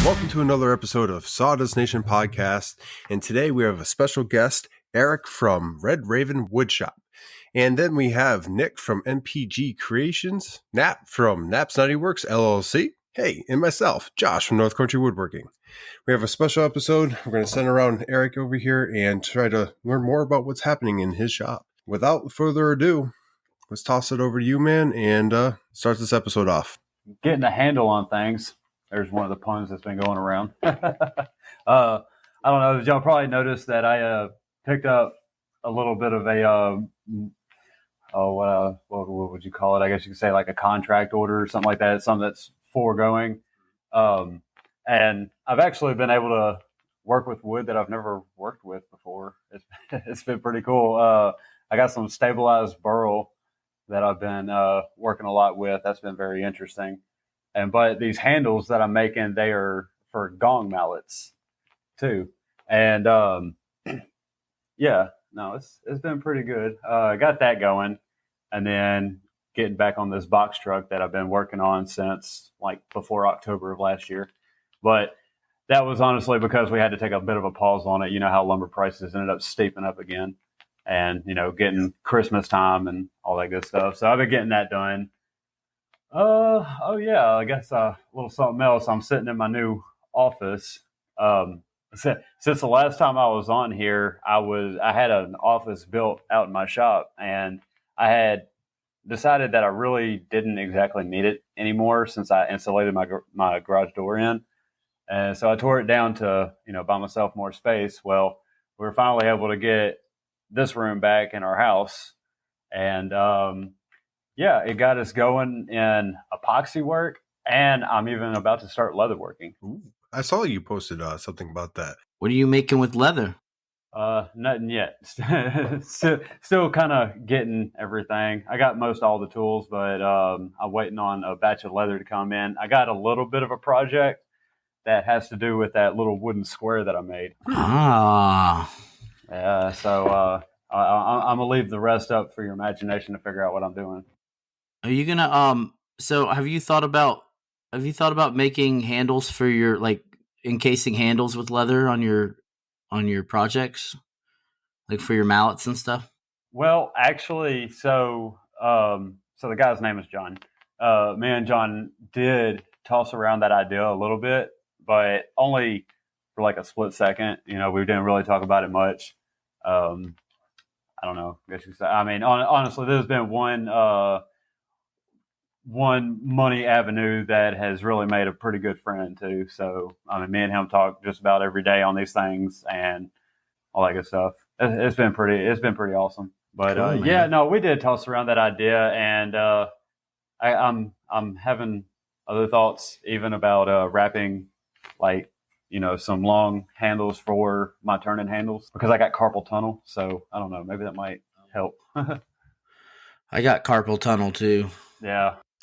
Welcome to another episode of Sawdust Nation Podcast, and today we have a special guest, Erik from Red Raven Woodshop. And then we have Nick from MPG Creations, Nap from Nap's Nutty Works LLC, hey, and myself, Josh from North Country Woodworking. We have a special episode. We're going to send around Erik over here and try to learn more about what's happening in his shop. Without further ado, let's toss it over to you, man, and start this episode off. Getting a handle on things. There's one of the puns that's been going around. I don't know. Y'all probably noticed that I picked up a little bit of a what would you call it? I guess you could say like a contract order or something like that. It's something that's foregoing. And I've actually been able to work with wood that I've never worked with before. It's been pretty cool. I got some stabilized burl that I've been working a lot with. That's been very interesting. But these handles that I'm making, they are for gong mallets too. And it's been pretty good. I got that going, and then getting back on this box truck that I've been working on since like before October of last year. But that was honestly because we had to take a bit of a pause on it. You know how lumber prices ended up steeping up again, and getting Christmas time and all that good stuff. So I've been getting that done. I guess a little something else. I'm sitting in my new office. Since the last time I was on here, I had an office built out in my shop, and I had decided that I really didn't exactly need it anymore since I insulated my garage door in. And so I tore it down to, buy myself more space. Well, we were finally able to get this room back in our house, and it got us going in epoxy work, and I'm even about to start leather working. Ooh, I saw you posted something about that. What are you making with leather? Nothing yet. Still kind of getting everything. I got most all the tools, but I'm waiting on a batch of leather to come in. I got a little bit of a project that has to do with that little wooden square that I made. Ah. Yeah, so I'm gonna leave the rest up for your imagination to figure out what I'm doing. Are you gonna so have you thought about making handles for your, like, encasing handles with leather on your projects, like for your mallets and stuff? Well, actually, so the guy's name is John. Me and John did toss around that idea a little bit, but only for like a split second. We didn't really talk about it much. I don't know. I guess you could say. I mean, honestly, there's been one money avenue that has really made a pretty good friend too. So me and him talk just about every day on these things and all that good stuff. It's been pretty awesome. But cool, we did toss around that idea, and I'm having other thoughts even about wrapping like some long handles for my turning handles, because I got carpal tunnel. So I don't know, maybe that might help. I got carpal tunnel too.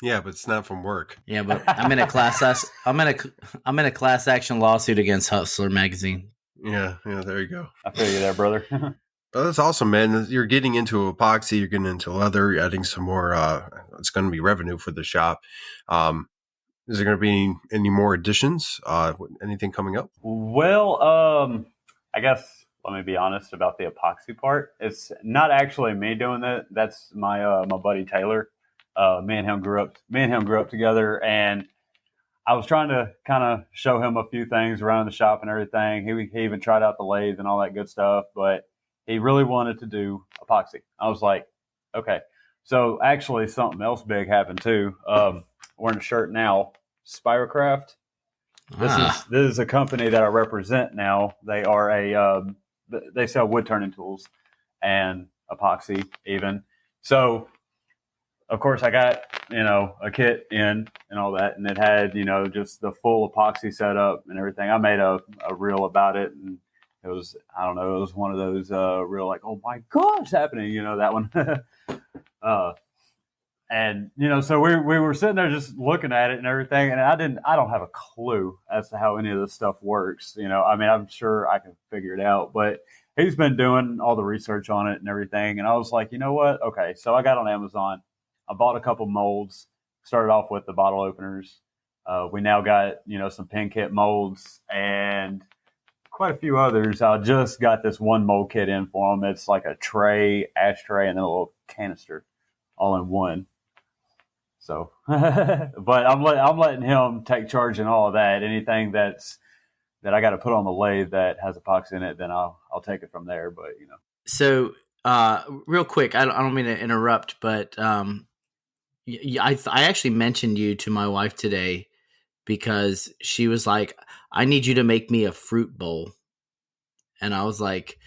Yeah, but it's not from work. Yeah, but I'm in a I'm in a class action lawsuit against Hustler magazine. Yeah, there you go. I feel you there, brother. Oh, that's awesome, man. You're getting into epoxy, you're getting into leather, you're adding some more. It's going to be revenue for the shop. Is there going to be any more additions? Anything coming up? Well, I guess let me be honest about the epoxy part. It's not actually me doing that. That's my buddy Taylor. Me and him grew up together, and I was trying to kind of show him a few things around the shop and everything. He even tried out the lathe and all that good stuff, but he really wanted to do epoxy. I was like, okay. So actually something else big happened too. Wearing a shirt now, Spirocraft. This is a company that I represent now. They are they sell wood turning tools and epoxy even. So of course, I got, a kit in and all that, and it had, just the full epoxy setup and everything. I made a reel about it, and it was, I don't know, it was one of those real like, oh my gosh, happening, that one. And, so we were sitting there just looking at it and everything, and I don't have a clue as to how any of this stuff works. I'm sure I can figure it out, but he's been doing all the research on it and everything. And I was like, you know what? Okay. So I got on Amazon. I bought a couple molds, started off with the bottle openers, We now got, some pin kit molds and quite a few others. I just got this one mold kit in for them. It's like a tray, ashtray, and then a little canister all in one. So, but I'm letting him take charge in all of that. Anything that I got to put on the lathe that has epoxy in it, then I'll take it from there. But So, real quick, I don't mean to interrupt, but I actually mentioned you to my wife today because she was like, "I need you to make me a fruit bowl," and I was like,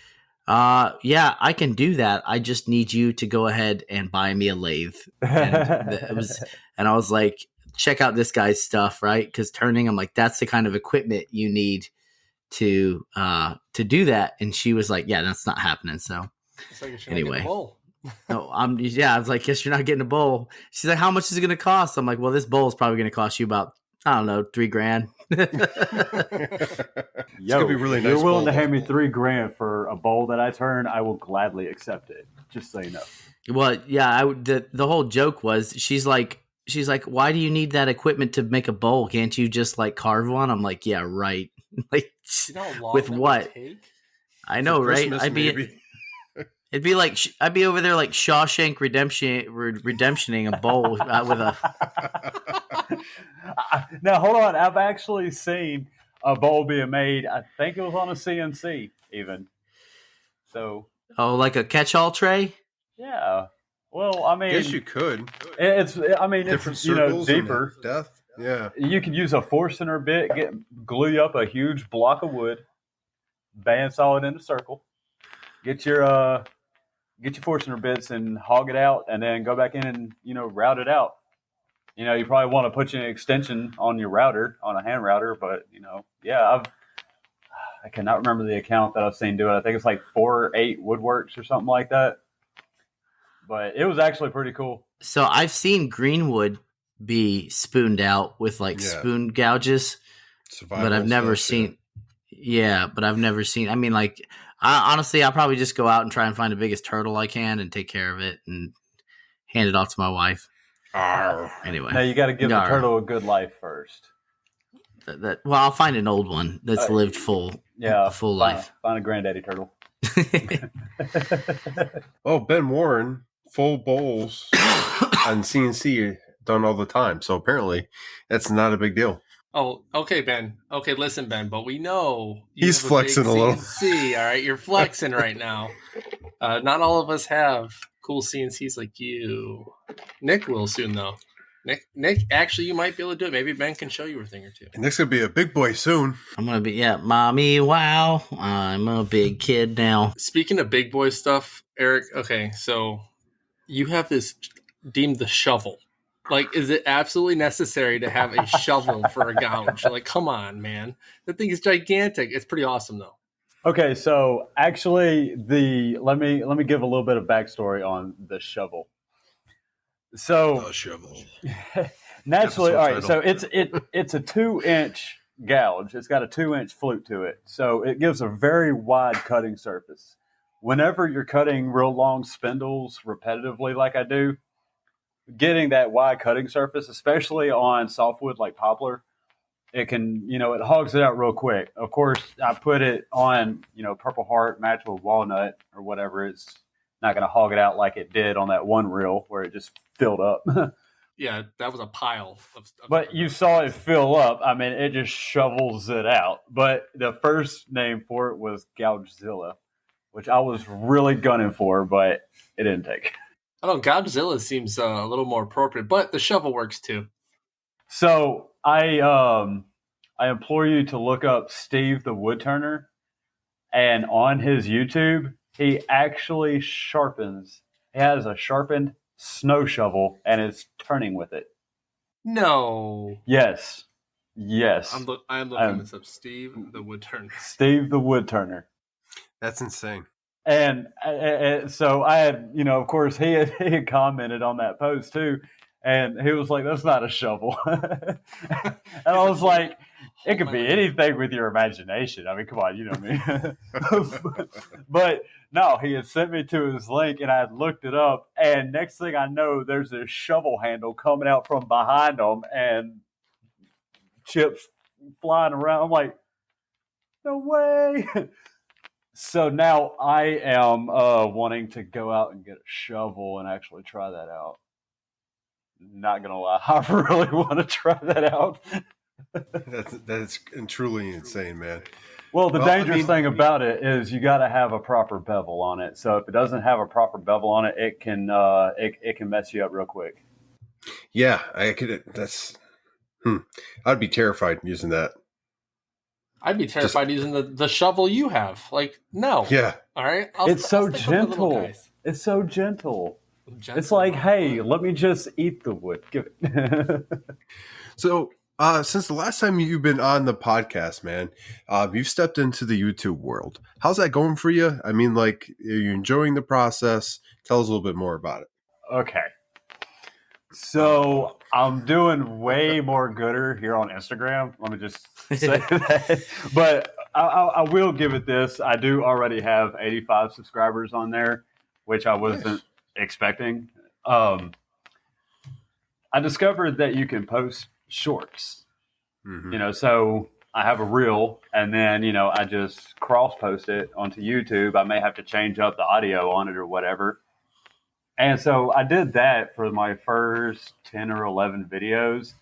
yeah, I can do that. I just need you to go ahead and buy me a lathe." And I was like, check out this guy's stuff, right? Because turning, I'm like, that's the kind of equipment you need to do that. And she was like, yeah, that's not happening. So anyway, no, I was like, guess you're not getting a bowl. She's like, how much is it going to cost? I'm like, well, this bowl is probably going to cost you about, I don't know, $3,000. It's gonna be really nice. You're willing to hand me $3,000 for a bowl that I turn, I will gladly accept it. Just so you know. Well, yeah, the whole joke was she's like, why do you need that equipment to make a bowl? Can't you just like carve one? I'm like, yeah, right. Like, you know how long with that what? would take? I know, right? It'd be like I'd be over there like Shawshank redemptioning a bowl with a. Now hold on, I've actually seen a bowl being made. I think it was on a CNC even. So. Oh, like a catch-all tray? Yeah. Well, I mean, I guess you could. It's Different circles, deeper. Depth. Yeah. You could use a Forstner bit, glue up a huge block of wood, bandsaw it in a circle, get your Forstner bits and hog it out, and then go back in and route it out. You probably want to put an extension on your router, on a hand router, but I cannot remember the account that I've seen do it. I think it's like 4 or 8 Woodworks or something like that. But it was actually pretty cool. So I've seen greenwood be spooned out with spoon gouges, but I've never seen. Yeah, but I've never seen. I mean, like, honestly, I'll probably just go out and try and find the biggest turtle I can and take care of it and hand it off to my wife. Anyway, now you got to give the turtle a good life first. Well, I'll find an old one that's lived full life. Find a granddaddy turtle. Oh, Ben Warren, full bowls on CNC done all the time. So apparently that's not a big deal. Oh, okay, Ben. Okay, listen, Ben, but we know he's flexing a little. CNC, all right? You're flexing right now. Not all of us have cool CNCs like you. Nick will soon, though. Nick, actually, you might be able to do it. Maybe Ben can show you a thing or two. And Nick's going to be a big boy soon. I'm going to be, mommy, wow. I'm a big kid now. Speaking of big boy stuff, Eric, okay, so you have this deemed the shovel. Like, is it absolutely necessary to have a shovel for a gouge? Like, come on, man. That thing is gigantic. It's pretty awesome, though. Okay, so actually, let me give a little bit of backstory on the shovel. So the shovel. Naturally, all right. So it's a 2-inch gouge. It's got a 2-inch flute to it, so it gives a very wide cutting surface. Whenever you're cutting real long spindles repetitively, like I do, getting that wide cutting surface, especially on softwood like poplar, it can, it hogs it out real quick. Of course, I put it on, Purple Heart matched with walnut or whatever. It's not going to hog it out like it did on that one reel where it just filled up. Yeah, that was a pile of stuff. But you saw it fill up. I mean, it just shovels it out. But the first name for it was Gougezilla, which I was really gunning for, but it didn't take. I don't know, Gougezilla seems a little more appropriate, but the shovel works too. So I implore you to look up Steve the Woodturner, and on his YouTube, he actually sharpens. He has a sharpened snow shovel and is turning with it. No. Yes. I'm looking this up. Steve the Woodturner. Steve the Woodturner. That's insane. And so I had, of course, he had commented on that post too. And he was like, that's not a shovel. And I was like, it could be anything with your imagination. I mean, come on, you know what I mean? But no, he had sent me to his link and I had looked it up. And next thing I know, there's a shovel handle coming out from behind him. And chips flying around. I'm like, no way. So now I am wanting to go out and get a shovel and actually try that out. Not gonna lie, I really want to try that out. That's truly insane, man. Well, the dangerous thing about it is you got to have a proper bevel on it. So if it doesn't have a proper bevel on it, it can mess you up real quick. Yeah, I could. I'd be terrified using that. I'd be terrified using the shovel you have. Like, no. Yeah. All right. It's so gentle. It's so gentle. It's like, hey, let me just eat the wood. Give it. So, since the last time you've been on the podcast, man, you've stepped into the YouTube world. How's that going for you? I mean, like, are you enjoying the process? Tell us a little bit more about it. Okay. So I'm doing way more gooder here on Instagram. Let me just say that. But I will give it this. I do already have 85 subscribers on there, which I wasn't expecting. I discovered that you can post shorts. Mm-hmm. So I have a reel, and then I just cross post it onto YouTube. I may have to change up the audio on it or whatever. And so I did that for my first 10 or 11 videos,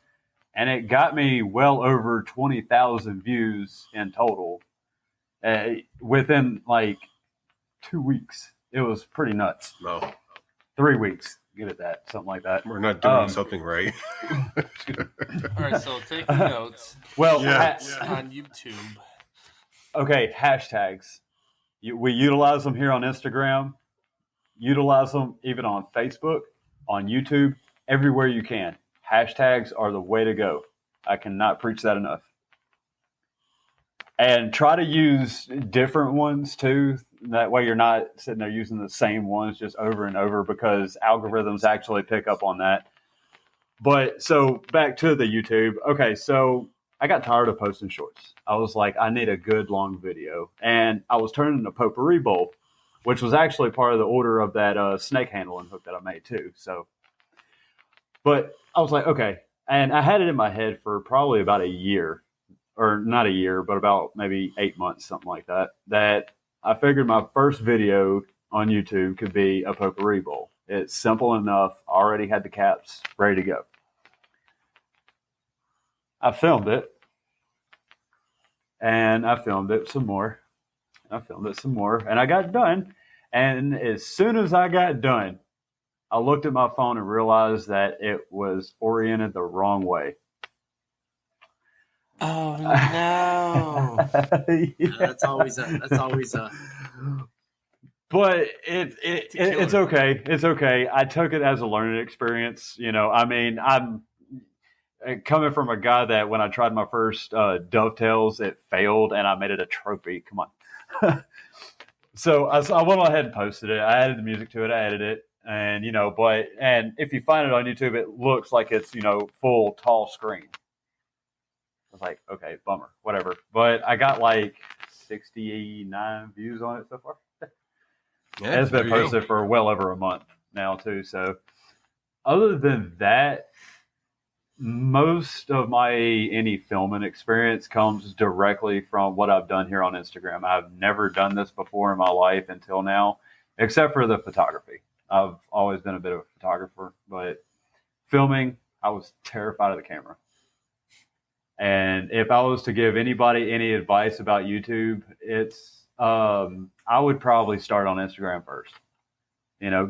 and it got me well over 20,000 views in total within like 2 weeks. It was pretty nuts. No. 3 weeks. Get at that. Something like that. We're not doing something right. All right, so taking notes. Well, on YouTube. Okay, hashtags. We utilize them here on Instagram. Utilize them even on Facebook, on YouTube, everywhere you can. Hashtags are the way to go. I cannot preach that enough. And try to use different ones too. That way you're not sitting there using the same ones just over and over, because algorithms actually pick up on that. But so back to the YouTube. Okay, so I got tired of posting shorts. I was like, I need a good long video. And I was turning a potpourri bowl, which was actually part of the order of that snake handling hook that I made too. So, but I was like, okay. And I had it in my head for probably about a year, or not a year, but about maybe 8 months, something like that, that I figured my first video on YouTube could be a potpourri bowl. It's simple enough. I already had the caps ready to go. I filmed it, and I filmed it some more. And I got done. And as soon as I got done, I looked at my phone and realized that it was oriented the wrong way. Oh no! Yeah, that's always a. But it's okay. It's okay. I took it as a learning experience. I mean, I'm coming from a guy that when I tried my first dovetails, it failed, and I made it a trophy. Come on. So I went ahead and posted it. I added the music to it. I edited it, and and if you find it on YouTube, it looks like it's full tall screen. I was like, okay, bummer, whatever. But I got like 69 views on it so far. Yeah, it's been posted for well over a month now too. So other than that, most of any filming experience comes directly from what I've done here on Instagram. I've never done this before in my life until now, except for the photography. I've always been a bit of a photographer, but filming, I was terrified of the camera. And if I was to give anybody any advice about YouTube, it's I would probably start on Instagram first.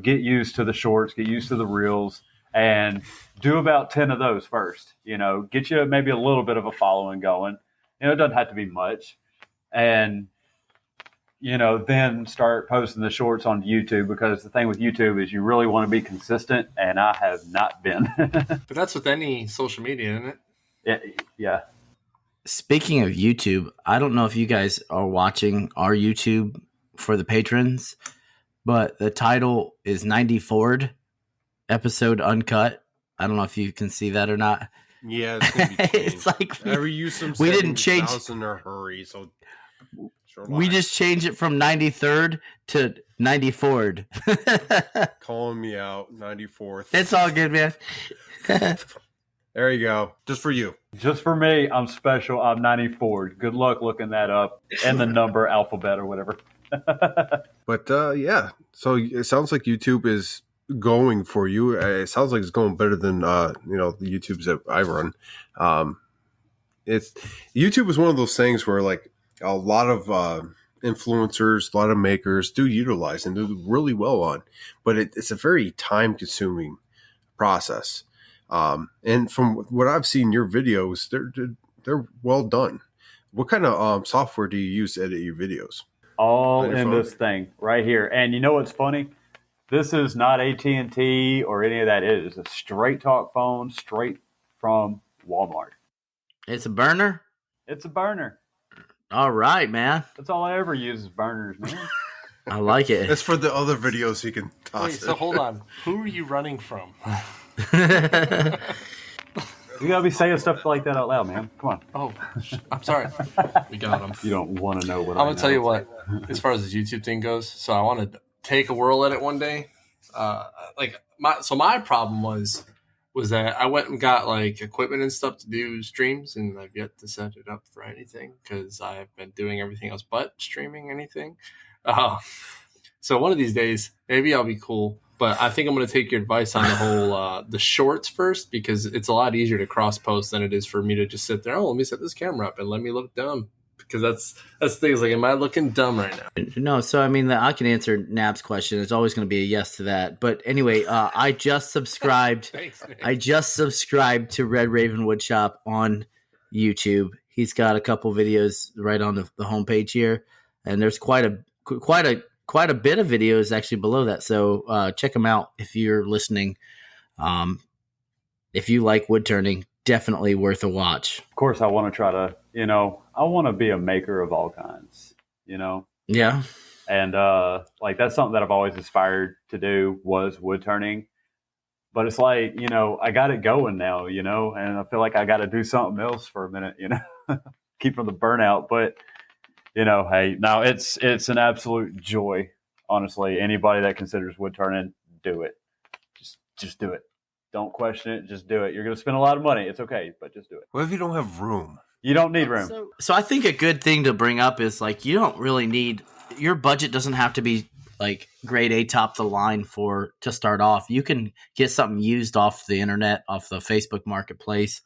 Get used to the shorts, get used to the reels, and do about 10 of those first. Get you maybe a little bit of a following going. It doesn't have to be much. And, then start posting the shorts on YouTube, because the thing with YouTube is you really want to be consistent, and I have not been. But that's with any social media, isn't it? Yeah. Speaking of YouTube, I don't know if you guys are watching our YouTube for the patrons, but the title is 94 episode uncut. I don't know if you can see that or not. Yeah, it's gonna be changed. It's like we didn't change in a hurry, so we just changed it from 93rd to 94'd. Calling me out, 94th. It's all good, man. There you go. Just for you. Just for me, I'm special. I'm 94. Good luck looking that up and the number alphabet or whatever. But yeah, so it sounds like YouTube is going for you. It sounds like it's going better than the YouTubes that I run. It's YouTube is one of those things where like a lot of influencers, a lot of makers do utilize and do really well on, but it's a very time consuming process. And from what I've seen, your videos, they're well done. What kind of software do you use to edit your videos? All in this thing right here. And you know what's funny? This is not AT&T or any of that. It is a straight talk phone, straight from Walmart. It's a burner? It's a burner. All right, man. That's all I ever use is burners, man. I like it. It's for the other videos you can toss. Wait, so hold on. Who are you running from? You gotta be saying stuff like that out loud, man. Come on. Oh, I'm sorry. We got him. You don't want to know what I'm going to tell you what, as far as the YouTube thing goes, so I want to take a whirl at it one day. My problem was that I went and got like equipment and stuff to do streams, and I've yet to set it up for anything because I've been doing everything else but streaming anything. So one of these days, maybe I'll be cool. But I think I'm going to take your advice on the whole the shorts first, because it's a lot easier to cross post than it is for me to just sit there. Oh, let me set this camera up and let me look dumb, because that's things like, am I looking dumb right now? No, so I mean, I can answer Nab's question. It's always going to be a yes to that. But anyway, I just subscribed. Thanks, Nick. I just subscribed to Red Raven Woodshop on YouTube. He's got a couple videos right on the homepage here, and there's quite a bit of videos actually below that. So check them out if you're listening. If you like wood turning, definitely worth a watch. Of course, I want to try to, I want to be a maker of all kinds, Yeah. And like that's something that I've always aspired to do was wood turning. But it's like, I got it going now, and I feel like I got to do something else for a minute, keep from the burnout. But hey, now it's an absolute joy. Honestly, anybody that considers wood turning, do it. Just do it. Don't question it. Just do it. You're going to spend a lot of money. It's okay, but just do it. What if you don't have room? You don't need room. So I think a good thing to bring up is like, you don't really need, your budget doesn't have to be like grade A top the line to start off. You can get something used off the internet, off the Facebook marketplace,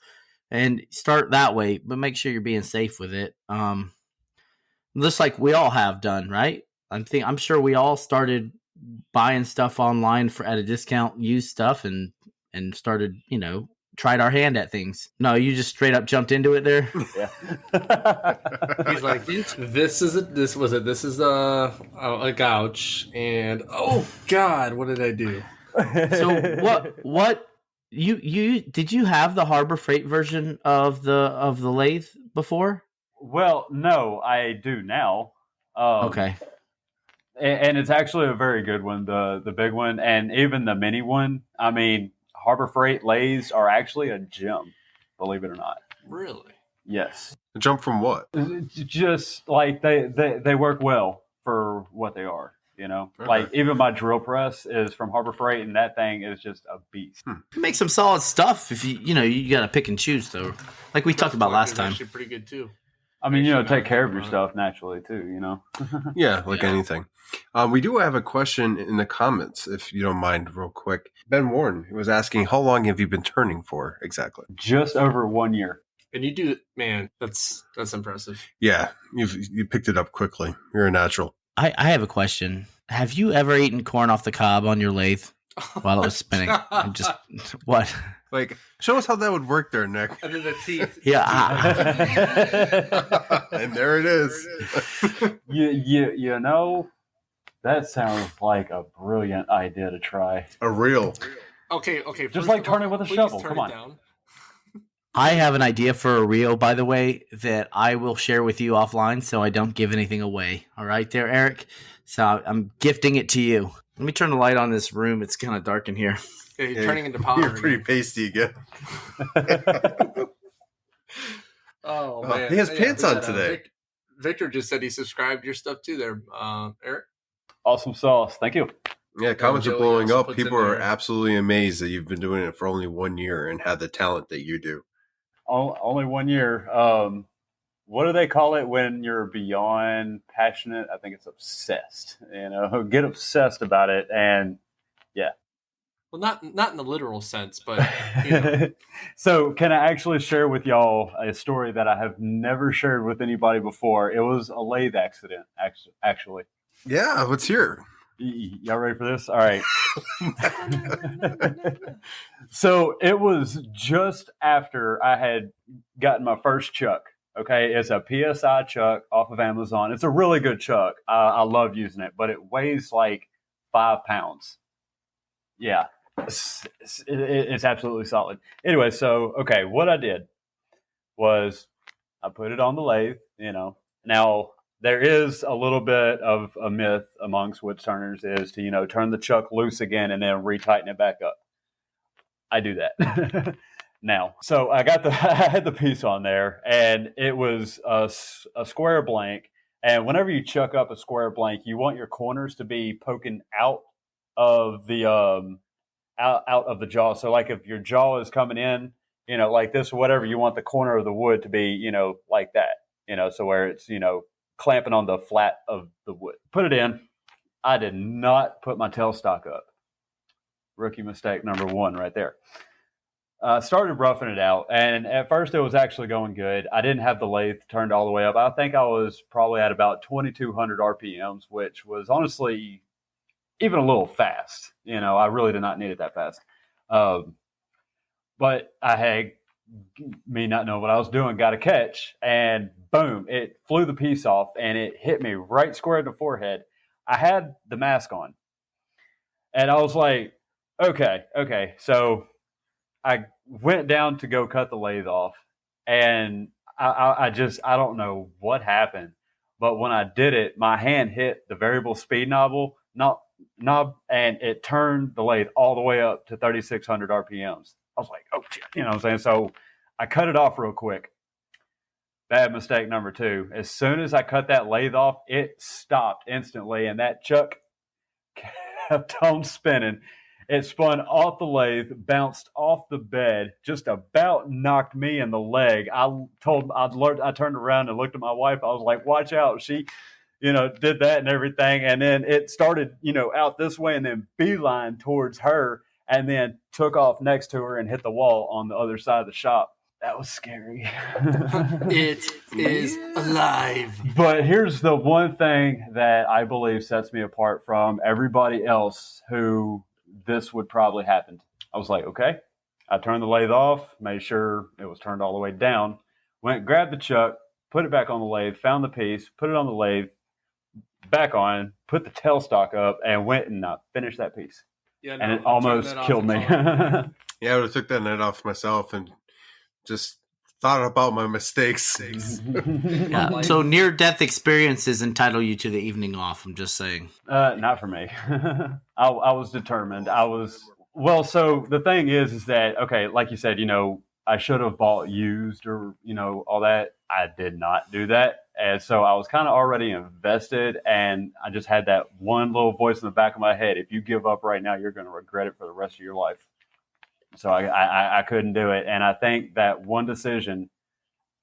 and start that way, but make sure you're being safe with it. Just like we all have done, right? I'm sure we all started buying stuff online at a discount, used stuff, and started, tried our hand at things. No, you just straight up jumped into it there. Yeah. He's like, this is a gouge, and oh God, what did I do? So what you did you have the Harbor Freight version of the lathe before? Well, no, I do now. Okay. And it's actually a very good one, the big one, and even the mini one. I mean, Harbor Freight lathes are actually a gem, believe it or not. Really? Yes. Jump from what? Just like they work well for what they are. Okay. Like even my drill press is from Harbor Freight, and that thing is just a beast. You make some solid stuff if you got to pick and choose though. Like we talked about last time. Actually pretty good too. I mean, take care of your stuff naturally too, Yeah, like anything. We do have a question in the comments, if you don't mind, real quick. Ben Warren was asking, how long have you been turning for exactly? Just over 1 year. And you do, man, that's impressive. Yeah, you picked it up quickly. You're a natural. I have a question. Have you ever eaten corn off the cob on your lathe while it was spinning? Just what? Like, show us how that would work there, Nick. And then the teeth. Yeah. And there it is. That sounds like a brilliant idea to try. A real. Okay. Just like turning with a shovel. Come on. Down. I have an idea for a reel, by the way, that I will share with you offline so I don't give anything away. All right there, Eric? So I'm gifting it to you. Let me turn the light on this room. It's kind of dark in here. Yeah, you're turning into powder. You're pretty pasty again. Oh, man. He has pants on today. Victor just said he subscribed to your stuff too there, Eric. Awesome sauce. Thank you. Yeah, comments are Joey blowing also up. puts in People are there- absolutely amazed that you've been doing it for only 1 year and have the talent that you do. Only 1 year. What do they call it when you're beyond passionate? I think it's obsessed. Get obsessed about it, and yeah. Well, not in the literal sense, but you know. So, can I actually share with y'all a story that I have never shared with anybody before? It was a lathe accident, actually. Yeah, let's hear. Y'all ready for this? All right. So it was just after I had gotten my first chuck. Okay, it's a PSI chuck off of Amazon. It's a really good chuck. I love using it, but it weighs like 5 pounds. Yeah, it's absolutely solid. Anyway, so okay, what I did was I put it on the lathe. Now there is a little bit of a myth amongst wood turners is to turn the chuck loose again and then retighten it back up. I do that now. So I had the piece on there, and it was a square blank. And whenever you chuck up a square blank, you want your corners to be poking out of the out of the jaw. So like if your jaw is coming in, like this or whatever, you want the corner of the wood to be, like that, so where it's, clamping on the flat of the wood. Put it in. I did not put my tailstock up. Rookie mistake number 1 right there. Started roughing it out, and at first it was actually going good. I didn't have the lathe turned all the way up. I think I was probably at about 2,200 RPMs, which was honestly even a little fast. I really did not need it that fast. But I had, me not knowing what I was doing, got a catch, and boom, it flew the piece off, and it hit me right square in the forehead. I had the mask on, and I was like, okay. So I went down to go cut the lathe off, and I don't know what happened, but when I did it, my hand hit the variable speed knob, and it turned the lathe all the way up to 3,600 RPMs. I was like, oh shit, what I'm saying? So I cut it off real quick. Bad mistake number 2. As soon as I cut that lathe off, it stopped instantly, and that chuck kept on spinning. It spun off the lathe, bounced off the bed, just about knocked me in the leg. I turned around and looked at my wife. I was like, watch out. She, did that and everything. And then it started, out this way and then beeline towards her and then took off next to her and hit the wall on the other side of the shop. That was scary. It is alive. But here's the one thing that I believe sets me apart from everybody else who this would probably happen. I was like, okay. I turned the lathe off, made sure it was turned all the way down, went, grabbed the chuck, put it back on the lathe, found the piece, put it on the lathe, back on, put the tailstock up, and went and finished that piece. Yeah, no, and it almost killed me. Yeah, I would have took that net off myself and just thought about my mistakes. Yeah. So near-death experiences entitle you to the evening off. I'm just saying. Not for me. I was determined. So the thing is that, okay, like you said, I should have bought used or, all that. I did not do that. And so I was kind of already invested, and I just had that one little voice in the back of my head. If you give up right now, you're going to regret it for the rest of your life. So I couldn't do it. And I think that one decision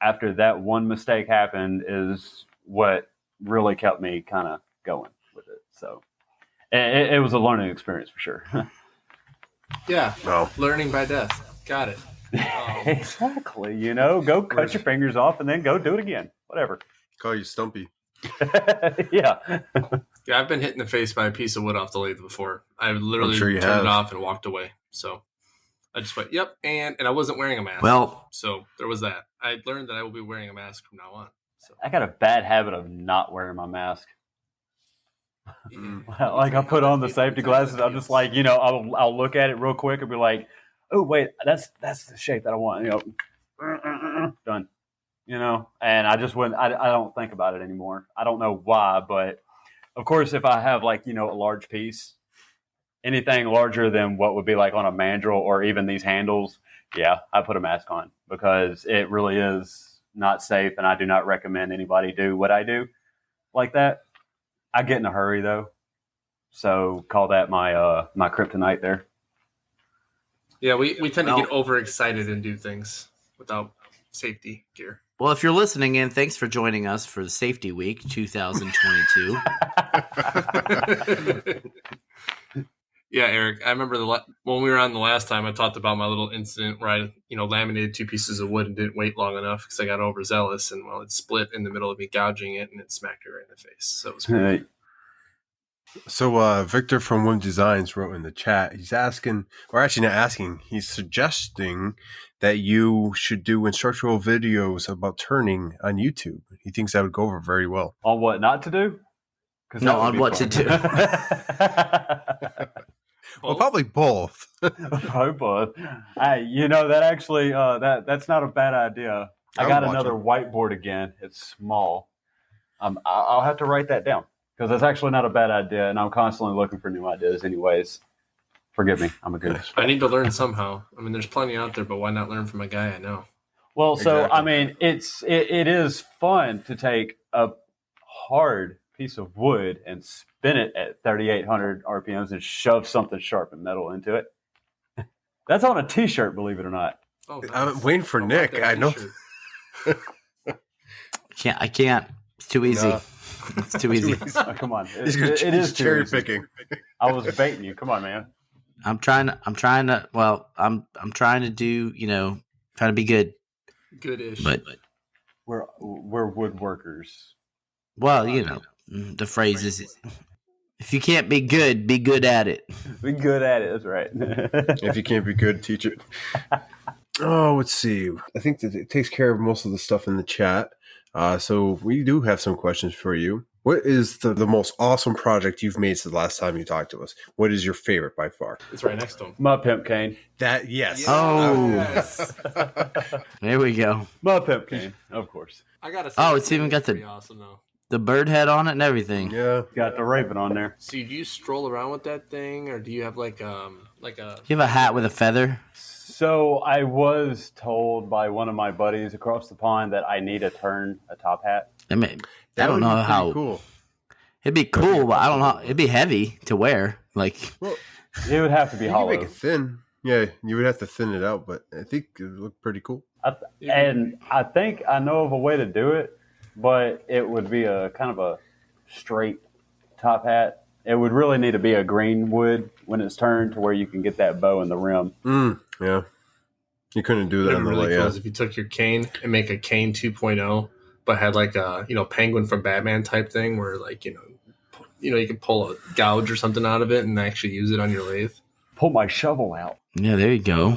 after that one mistake happened is what really kept me kind of going with it. So it was a learning experience for sure. Yeah. No. Learning by death. Got it. Exactly. Go cut your fingers off and then go do it again. Whatever. Call you Stumpy. Yeah. Yeah, I've been hit in the face by a piece of wood off the lathe before. I literally turned it off and walked away. So I just went, yep, and I wasn't wearing a mask. Well, so there was that. I learned that I will be wearing a mask from now on. So I got a bad habit of not wearing my mask. Like I put on the safety glasses. I'm just like, I'll look at it real quick and be like, oh wait, that's the shape that I want. Done. And I just wouldn't. I don't think about it anymore. I don't know why, but of course, if I have like a large piece, anything larger than what would be like on a mandrel or even these handles, yeah, I put a mask on because it really is not safe, and I do not recommend anybody do what I do like that. I get in a hurry though. So call that my my kryptonite there. Yeah, we tend to get overexcited and do things without safety gear. Well, if you're listening in, thanks for joining us for the Safety Week 2022. Yeah, Eric, I remember when we were on the last time, I talked about my little incident where I, laminated 2 pieces of wood and didn't wait long enough because I got overzealous, and it split in the middle of me gouging it, and it smacked me right in the face. So it was pretty So Victor from Wim Designs wrote in the chat, he's asking, or actually not asking, he's suggesting that you should do instructional videos about turning on YouTube. He thinks that would go over very well. On what not to do? No, on what to do. Well, probably both. Probably both. Hey, that actually that's not a bad idea. I got another whiteboard again. It's small. I'll have to write that down because that's actually not a bad idea, and I'm constantly looking for new ideas. Anyways, forgive me. I'm a good. I need to learn somehow. I mean, there's plenty out there, but why not learn from a guy I know? Well, so exactly. I mean, it is fun to take a hard piece of wood and spin it at 3,800 RPMs and shove something sharp and metal into it. That's on a T-shirt, believe it or not. Oh, nice. I'm waiting for Nick. I know. I can't. It's too easy. No. It's too easy. Oh, come on. It is cherry picking. I was baiting you. Come on, man. I'm trying to do, trying to be good. Good-ish. But we're woodworkers. Well, the phrase is, if you can't be good at it. Be good at it. That's right. If you can't be good, teach it. Oh, let's see. I think that it takes care of most of the stuff in the chat. So we do have some questions for you. What is the most awesome project you've made since the last time you talked to us? What is your favorite by far? It's right next to him. My pimp cane. That, yes. Oh. Yes. There we go. My pimp cane, of course. I gotta say, it's even got pretty awesome though. The bird head on it and everything. Yeah. Got the raven on there. So do you stroll around with that thing, or do you have like a? You have a hat with a feather? So I was told by one of my buddies across the pond that I need to turn a top hat. I don't know how. Cool. It'd be cool, but I don't know. It'd be heavy to wear. Like, well, it would have to be hollow. You can make it thin. Yeah, you would have to thin it out, but I think it would look pretty cool. And I think I know of a way to do it, but it would be a kind of a straight top hat. It would really need to be a green wood when it's turned to where you can get that bow in the rim. Yeah. You couldn't do that on the really way. Cool if you took your cane and make a cane 2.0, but had like a penguin from Batman type thing where like you can pull a gouge or something out of it and actually use it on your lathe. Pull my shovel out. Yeah, there you go.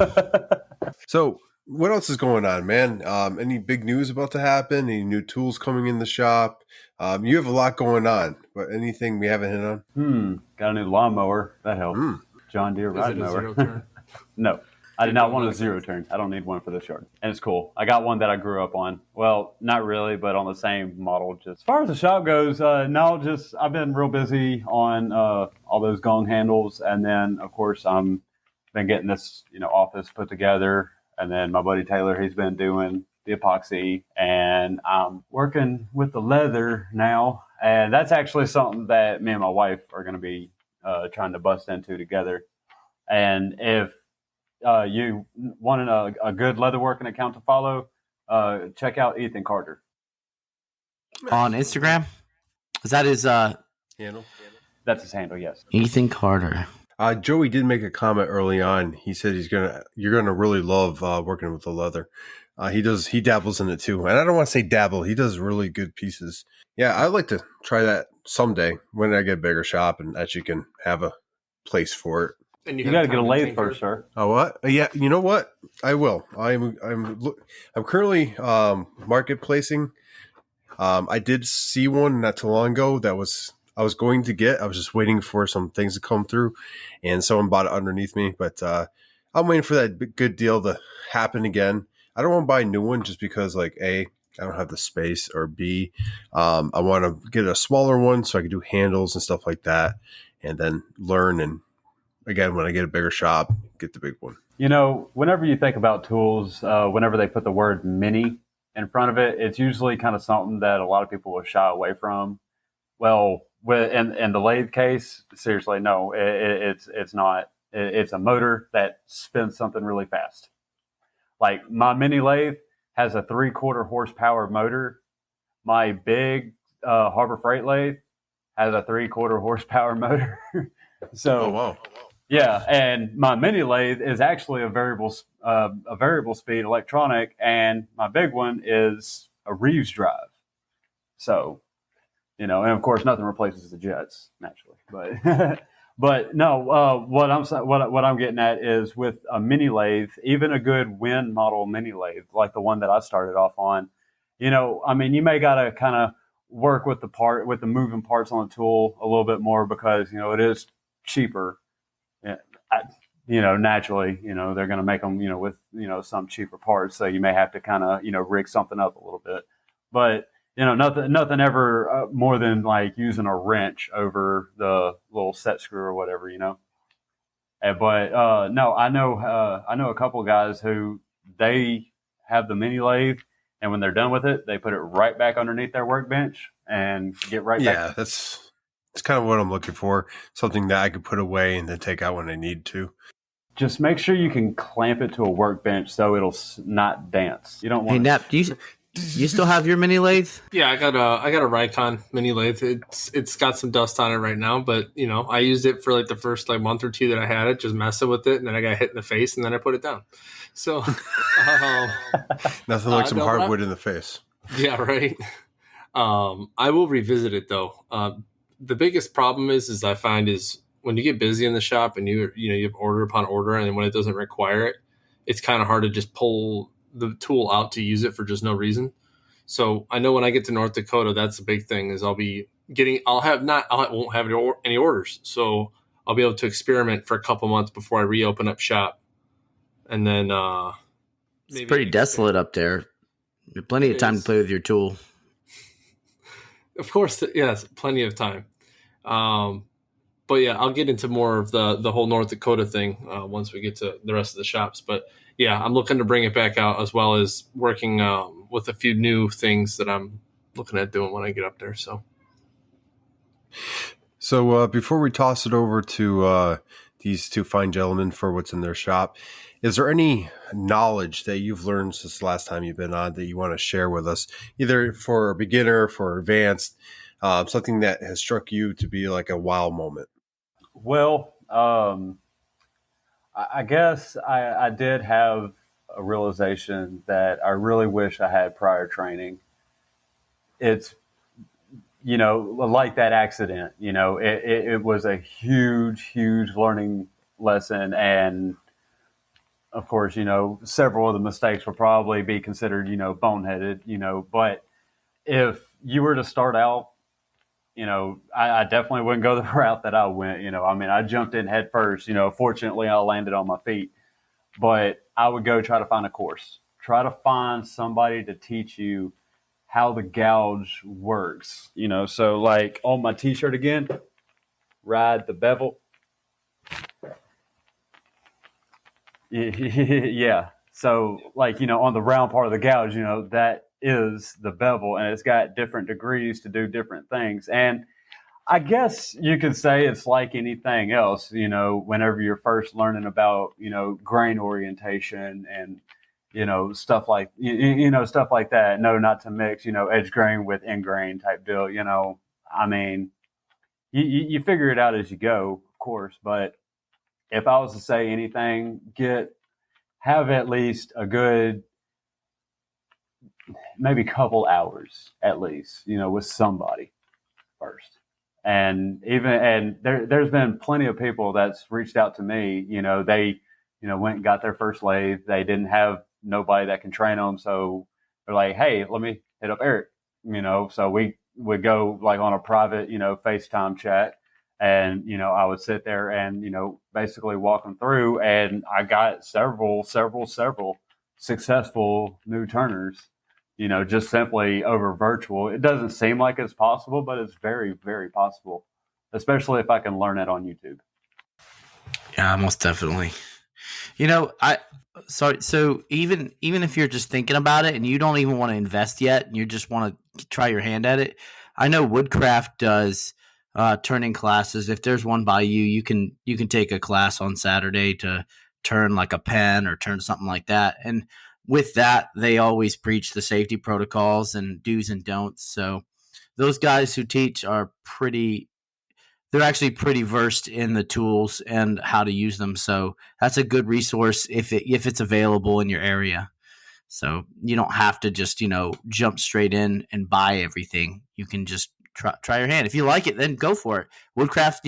So what else is going on, man? Any big news about to happen? Any new tools coming in the shop? You have a lot going on, but anything we haven't hit on? Got a new lawnmower. That helped. John Deere ride mower. No, I did not want a zero turn. I don't need one for this yard. And it's cool. I got one that I grew up on. Well, not really, but on the same model. Just as far as the shop goes, I've been real busy on all those gong handles. And then, of course, I'm been getting this, office put together. And then my buddy Taylor, he's been doing the epoxy. And I'm working with the leather now. And that's actually something that me and my wife are going to be trying to bust into together. And if you want a good leatherworking account to follow, check out Ethan Carter. On Instagram? Is that his handle? That's his handle, yes. Ethan Carter. Joey did make a comment early on. He said you're gonna really love working with the leather. He dabbles in it too. And I don't want to say dabble, he does really good pieces. Yeah, I'd like to try that someday when I get a bigger shop and actually can have a place for it. And you got to get a lathe first, sir. Oh, what? Yeah, you know what? I will. I'm currently marketplacing. I did see one not too long ago that I was going to get. I was just waiting for some things to come through, and someone bought it underneath me. But I'm waiting for that good deal to happen again. I don't want to buy a new one just because, like, A, I don't have the space, or B, I want to get a smaller one so I can do handles and stuff like that, and then learn. And again, when I get a bigger shop, get the big one. Whenever you think about tools, whenever they put the word mini in front of it, it's usually kind of something that a lot of people will shy away from. Well, in the lathe case, seriously, no, it's not. It's a motor that spins something really fast. Like my mini lathe has a 3/4 horsepower motor. My big Harbor Freight lathe has a 3/4 horsepower motor. So Oh wow. yeah, and my mini lathe is actually a variable speed electronic, and my big one is a Reeves drive. So, and of course, nothing replaces the jets naturally, but but no, what I'm getting at is with a mini lathe, even a good Win model mini lathe like the one that I started off on, I mean, you may gotta kind of work with the moving parts on the tool a little bit more because it is cheaper. Yeah, naturally, they're going to make them, with, some cheaper parts. So you may have to kind of, rig something up a little bit. But, nothing ever more than like using a wrench over the little set screw or whatever, But no, I know a couple of guys who they have the mini lathe, and when they're done with it, they put it right back underneath their workbench and get right back. Yeah, that's kind of what I'm looking for. Something that I could put away and then take out when I need to. Just make sure you can clamp it to a workbench so it'll not dance. You don't want. Hey Nap, do you still have your mini lathe? Yeah, I got a Raycon mini lathe. It's got some dust on it right now, but I used it for like the first month or two that I had it, just messing with it, and then I got hit in the face, and then I put it down. So nothing like some hardwood in the face. Yeah, right. I will revisit it though. The biggest problem is I find is when you get busy in the shop and you have order upon order, and when it doesn't require it, it's kind of hard to just pull the tool out to use it for just no reason. So I know when I get to North Dakota, that's the big thing is I won't have any orders. So I'll be able to experiment for a couple months before I reopen up shop. And then, it's pretty desolate up there. Plenty of time to play with your tool. Of course. Yes. Plenty of time. But yeah, I'll get into more of the whole North Dakota thing once we get to the rest of the shops. But yeah, I'm looking to bring it back out as well as working with a few new things that I'm looking at doing when I get up there. So before we toss it over to these two fine gentlemen for what's in their shop, is there any knowledge that you've learned since the last time you've been on that you want to share with us, either for a beginner, for advanced, something that has struck you to be like a wow moment? Well, I guess I did have a realization that I really wish I had prior training. It's, like that accident, it was a huge, huge learning lesson. And of course, several of the mistakes will probably be considered, boneheaded, but if you were to start out, I definitely wouldn't go the route that I went. I mean, I jumped in head first. Fortunately, I landed on my feet. But I would go try to find a course. Try to find somebody to teach you how the gouge works. So like on my T-shirt again, ride the bevel. Yeah. So like, on the round part of the gouge, that is the bevel, and it's got different degrees to do different things. And I guess you could say it's like anything else, whenever you're first learning about, grain orientation and, stuff like, stuff like that. No, not to mix, edge grain with end grain type deal. I mean, you figure it out as you go, of course. But if I was to say anything, have at least a good, maybe couple hours at least, with somebody first. And there's been plenty of people that's reached out to me. They, went and got their first lathe. They didn't have nobody that can train them, so they're like, "Hey, let me hit up Erik." So we would go like on a private, FaceTime chat, and I would sit there and basically walk them through, and I got several successful new turners. Just simply over virtual. It doesn't seem like it's possible, but it's very, very possible, especially if I can learn it on YouTube. Yeah, most definitely. So even if you're just thinking about it and you don't even want to invest yet and you just want to try your hand at it, I know Woodcraft does turning classes. If there's one by you, you can take a class on Saturday to turn like a pen or turn something like that. And with that, they always preach the safety protocols and do's and don'ts. So those guys who teach are they're actually pretty versed in the tools and how to use them. So that's a good resource if it's available in your area. So you don't have to just, jump straight in and buy everything. You can just try your hand. If you like it, then go for it. Woodcraft,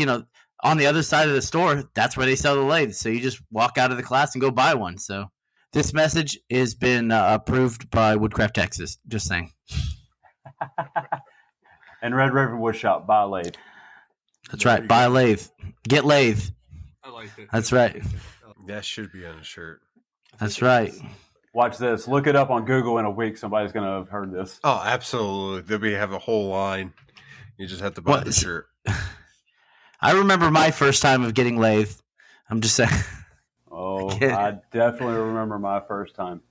on the other side of the store, that's where they sell the lathes. So you just walk out of the class and go buy one. So this message has been approved by Woodcraft Texas. Just saying. And Red Raven Woodshop, buy a lathe. That's right. Buy a lathe. Get lathe. I like it. That's right. That should be on a shirt. That's right. Watch this. Look it up on Google in a week. Somebody's going to have heard this. Oh, absolutely. They'll have a whole line. You just have to buy the shirt. I remember my first time of getting lathe. I'm just saying. Oh, I definitely remember my first time.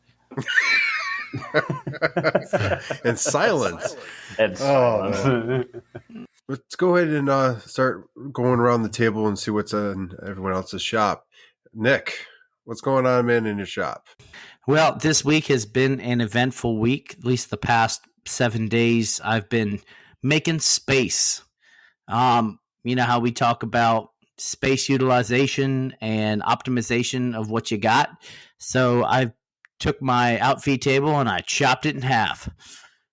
And silence. And silence. Let's go ahead and start going around the table and see what's in everyone else's shop. Nick, what's going on, man, in your shop? Well, this week has been an eventful week. At least the past 7 days, I've been making space. You know how we talk about space utilization and optimization of what you got. So I took my outfeed table and I chopped it in half.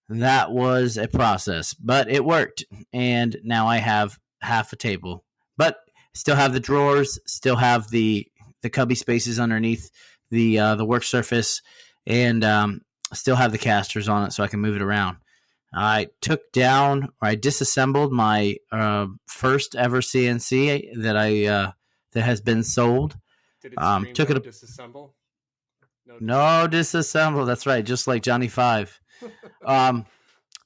That was a process, but it worked. And now I have half a table, but still have the drawers, still have the cubby spaces underneath the work surface, and still have the casters on it so I can move it around. I disassembled my first ever CNC that has been sold. Did it disassemble? No disassemble. That's right, just like Johnny Five. Took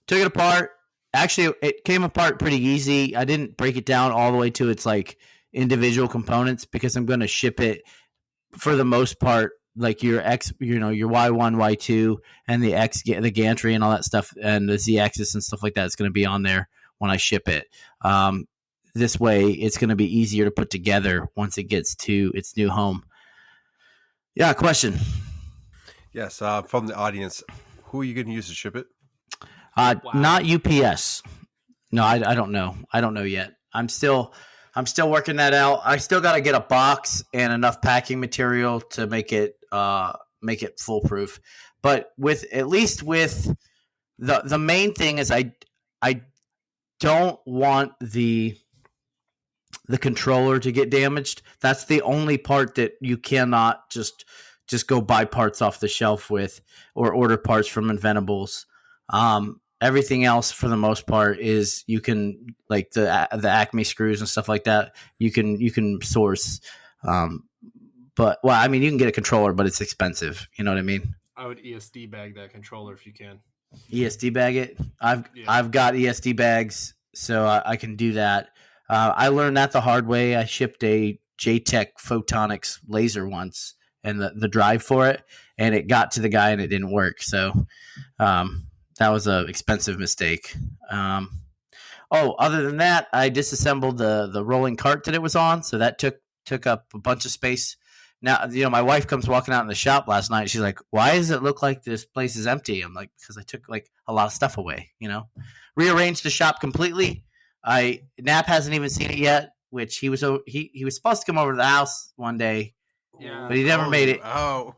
it apart. Actually, it came apart pretty easy. I didn't break it down all the way to its like individual components because I'm going to ship it for the most part, like your your Y1, Y2, and the gantry and all that stuff, and the Z-axis and stuff like that is going to be on there when I ship it. This way, it's going to be easier to put together once it gets to its new home. Yeah, question. Yes, from the audience, who are you going to use to ship it? Wow. Not UPS. No, I don't know. I don't know yet. I'm still working that out. I still got to get a box and enough packing material to make it foolproof. But with the main thing is I don't want the controller to get damaged. That's the only part that you cannot just go buy parts off the shelf with or order parts from Inventables. Everything else, for the most part, is you can, like the Acme screws and stuff like that. You can source, but you can get a controller, but it's expensive. You know what I mean? I would ESD bag that controller if you can. ESD bag it. I've got ESD bags, so I can do that. I learned that the hard way. I shipped a JTech Photonics laser once, and the drive for it, and it got to the guy and it didn't work. So. That was an expensive mistake. Other than that, I disassembled the rolling cart that it was on, so that took up a bunch of space. Now, my wife comes walking out in the shop last night. She's like, "Why does it look like this place is empty?" I'm like, "Because I took like a lot of stuff away. Rearranged the shop completely. Nap hasn't even seen it yet, which he was supposed to come over to the house one day, but he never made it. Oh.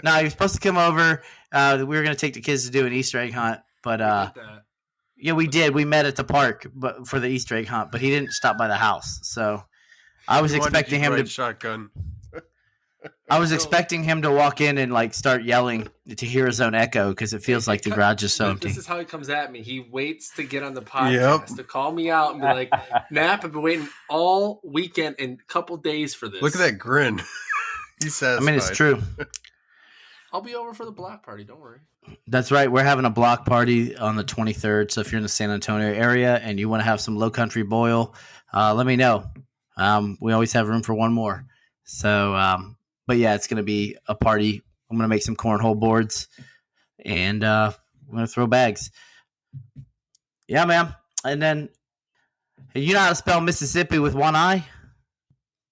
No, he was supposed to come over. We were going to take the kids to do an Easter egg hunt, but we did. We met at the park, but for the Easter egg hunt. But he didn't stop by the house, so I was expecting him to shotgun. I was expecting him to walk in and like start yelling to hear his own echo because it feels like the garage is so empty. This is how he comes at me. He waits to get on the podcast to call me out and be like, "Nap, I've been waiting all weekend and a couple days for this." Look at that grin. He says, it's true. I'll be over for the block party. Don't worry. That's right. We're having a block party on the 23rd. So if you're in the San Antonio area and you want to have some low country boil, let me know. We always have room for one more. So, but yeah, it's going to be a party. I'm going to make some cornhole boards and we're going to throw bags. Yeah, man. And then you know how to spell Mississippi with one I?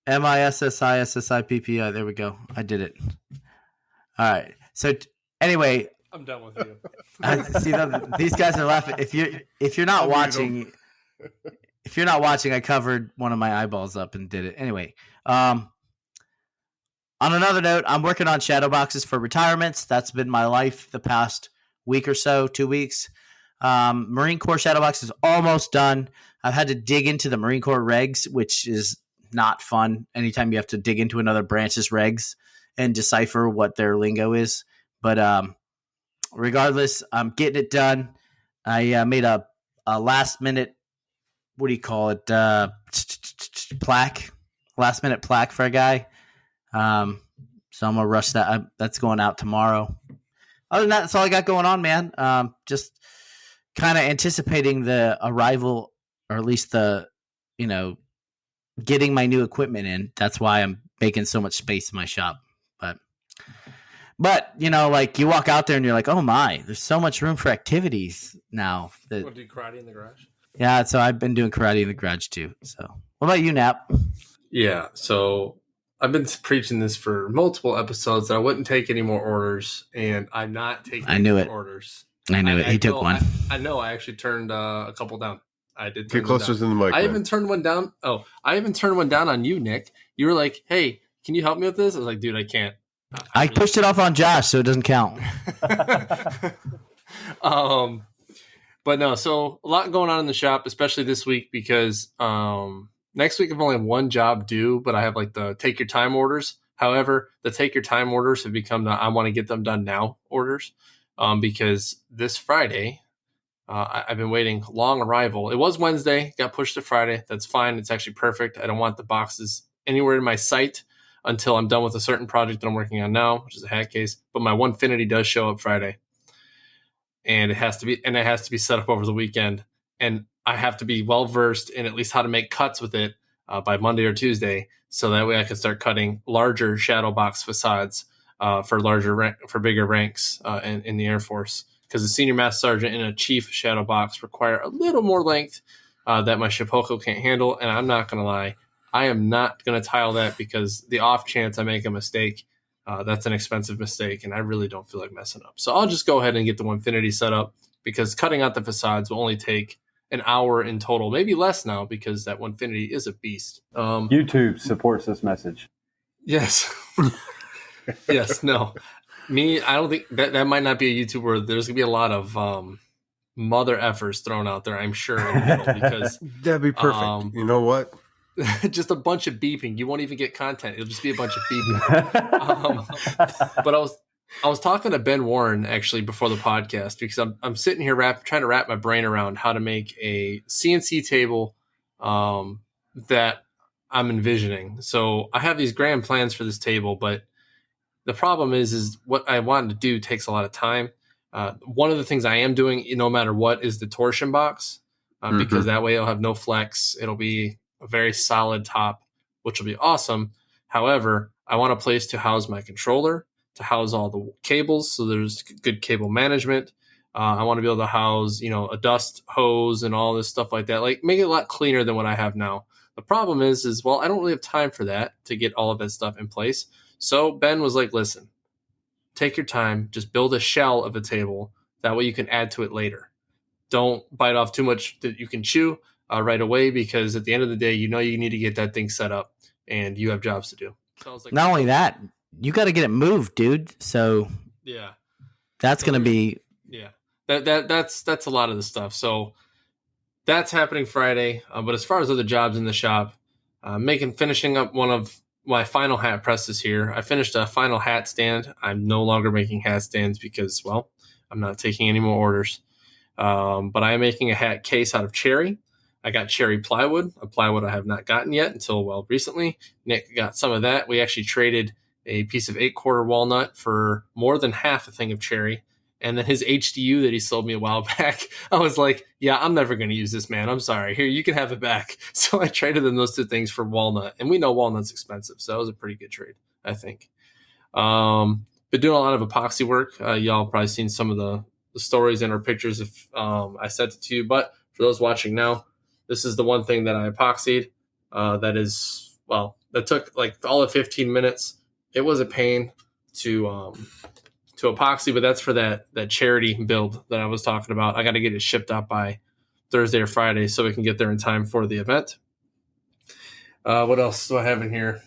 Mississippi. There we go. I did it. All right. So anyway, I'm done with you. see these guys are laughing. If you're not watching, I covered one of my eyeballs up and did it. Anyway, on another note, I'm working on shadow boxes for retirements. That's been my life the past week or so, 2 weeks. Marine Corps shadow box is almost done. I've had to dig into the Marine Corps regs, which is not fun. Anytime you have to dig into another branch's regs and decipher what their lingo is. But regardless, I'm getting it done. I made a last minute, what do you call it? Plaque, last minute plaque for a guy. So I'm gonna rush that. That's going out tomorrow. Other than that, that's all I got going on, man. Just kind of anticipating the arrival, or at least the, getting my new equipment in. That's why I'm making so much space in my shop. But like you walk out there and you're like, oh my, there's so much room for activities now. Want to do karate in the garage? Yeah, so I've been doing karate in the garage too. So what about you, Nap? Yeah, so I've been preaching this for multiple episodes that I wouldn't take any more orders, and I'm not taking any more orders. I knew it. He took one. I know. I actually turned a couple down. I did. Get closer to the mic. I even turned one down. Oh, I even turned one down on you, Nick. You were like, "Hey, can you help me with this?" I was like, "Dude, I can't." I pushed it off on Josh, so it doesn't count. But no. So a lot going on in the shop, especially this week because next week I've only have one job due, but I have like the take your time orders. However, the take your time orders have become the I want to get them done now orders. Because this Friday, I've been waiting long arrival. It was Wednesday, got pushed to Friday. That's fine. It's actually perfect. I don't want the boxes anywhere in my site until I'm done with a certain project that I'm working on now, which is a hat case. But my Onefinity does show up Friday, and it has to be set up over the weekend. And I have to be well versed in at least how to make cuts with it by Monday or Tuesday, so that way I can start cutting larger shadow box facades. For bigger ranks in the Air Force, because a senior master sergeant and a chief shadow box require a little more length that my Shipoko can't handle. And I'm not going to lie, I am not going to tile that because the off chance I make a mistake, that's an expensive mistake, and I really don't feel like messing up. So I'll just go ahead and get the Onefinity set up because cutting out the facades will only take an hour in total, maybe less now because that Onefinity is a beast. YouTube supports this message. Yes. Yes, no. I don't think that might not be a YouTube where there's going to be a lot of mother effers thrown out there, I'm sure, in the middle, because that'd be perfect. You know what? Just a bunch of beeping. You won't even get content. It'll just be a bunch of beeping. But I was talking to Ben Warren actually before the podcast because I'm sitting here trying to wrap my brain around how to make a CNC table that I'm envisioning. So I have these grand plans for this table, but the problem is what I wanted to do takes a lot of time. One of the things I am doing, no matter what, is the torsion box because that way it'll have no flex. It'll be a very solid top, which will be awesome. However, I want a place to house my controller, to house all the cables, so there's good cable management. I want to be able to house, a dust hose and all this stuff like that. Like make it a lot cleaner than what I have now. The problem is I don't really have time for that to get all of that stuff in place. So Ben was like, listen, take your time, just build a shell of a table. That way you can add to it later. Don't bite off too much that you can chew right away because at the end of the day, you need to get that thing set up and you have jobs to do. So I was like, not only that, you got to get it moved, dude. So yeah, that's going to be. Yeah, that's a lot of the stuff. So that's happening Friday. But as far as other jobs in the shop, finishing up one of my final hat presses here. I finished a final hat stand. I'm no longer making hat stands because, I'm not taking any more orders. But I am making a hat case out of cherry. I got cherry plywood, a plywood I have not gotten yet until, recently. Nick got some of that. We actually traded a piece of 8-quarter walnut for more than half a thing of cherry. And then his HDU that he sold me a while back, I was like, yeah, I'm never going to use this, man. I'm sorry. Here, you can have it back. So I traded them those two things for walnut. And we know walnut's expensive, so that was a pretty good trade, I think. Been doing a lot of epoxy work. Y'all probably seen some of the stories and our pictures if I sent it to you. But for For those watching now, this is the one thing that I epoxied. That took like all of 15 minutes. It was a pain to epoxy, but that's for that charity build that I was talking about. I got to get it shipped out by Thursday or Friday so we can get there in time for the event. What else do I have in here?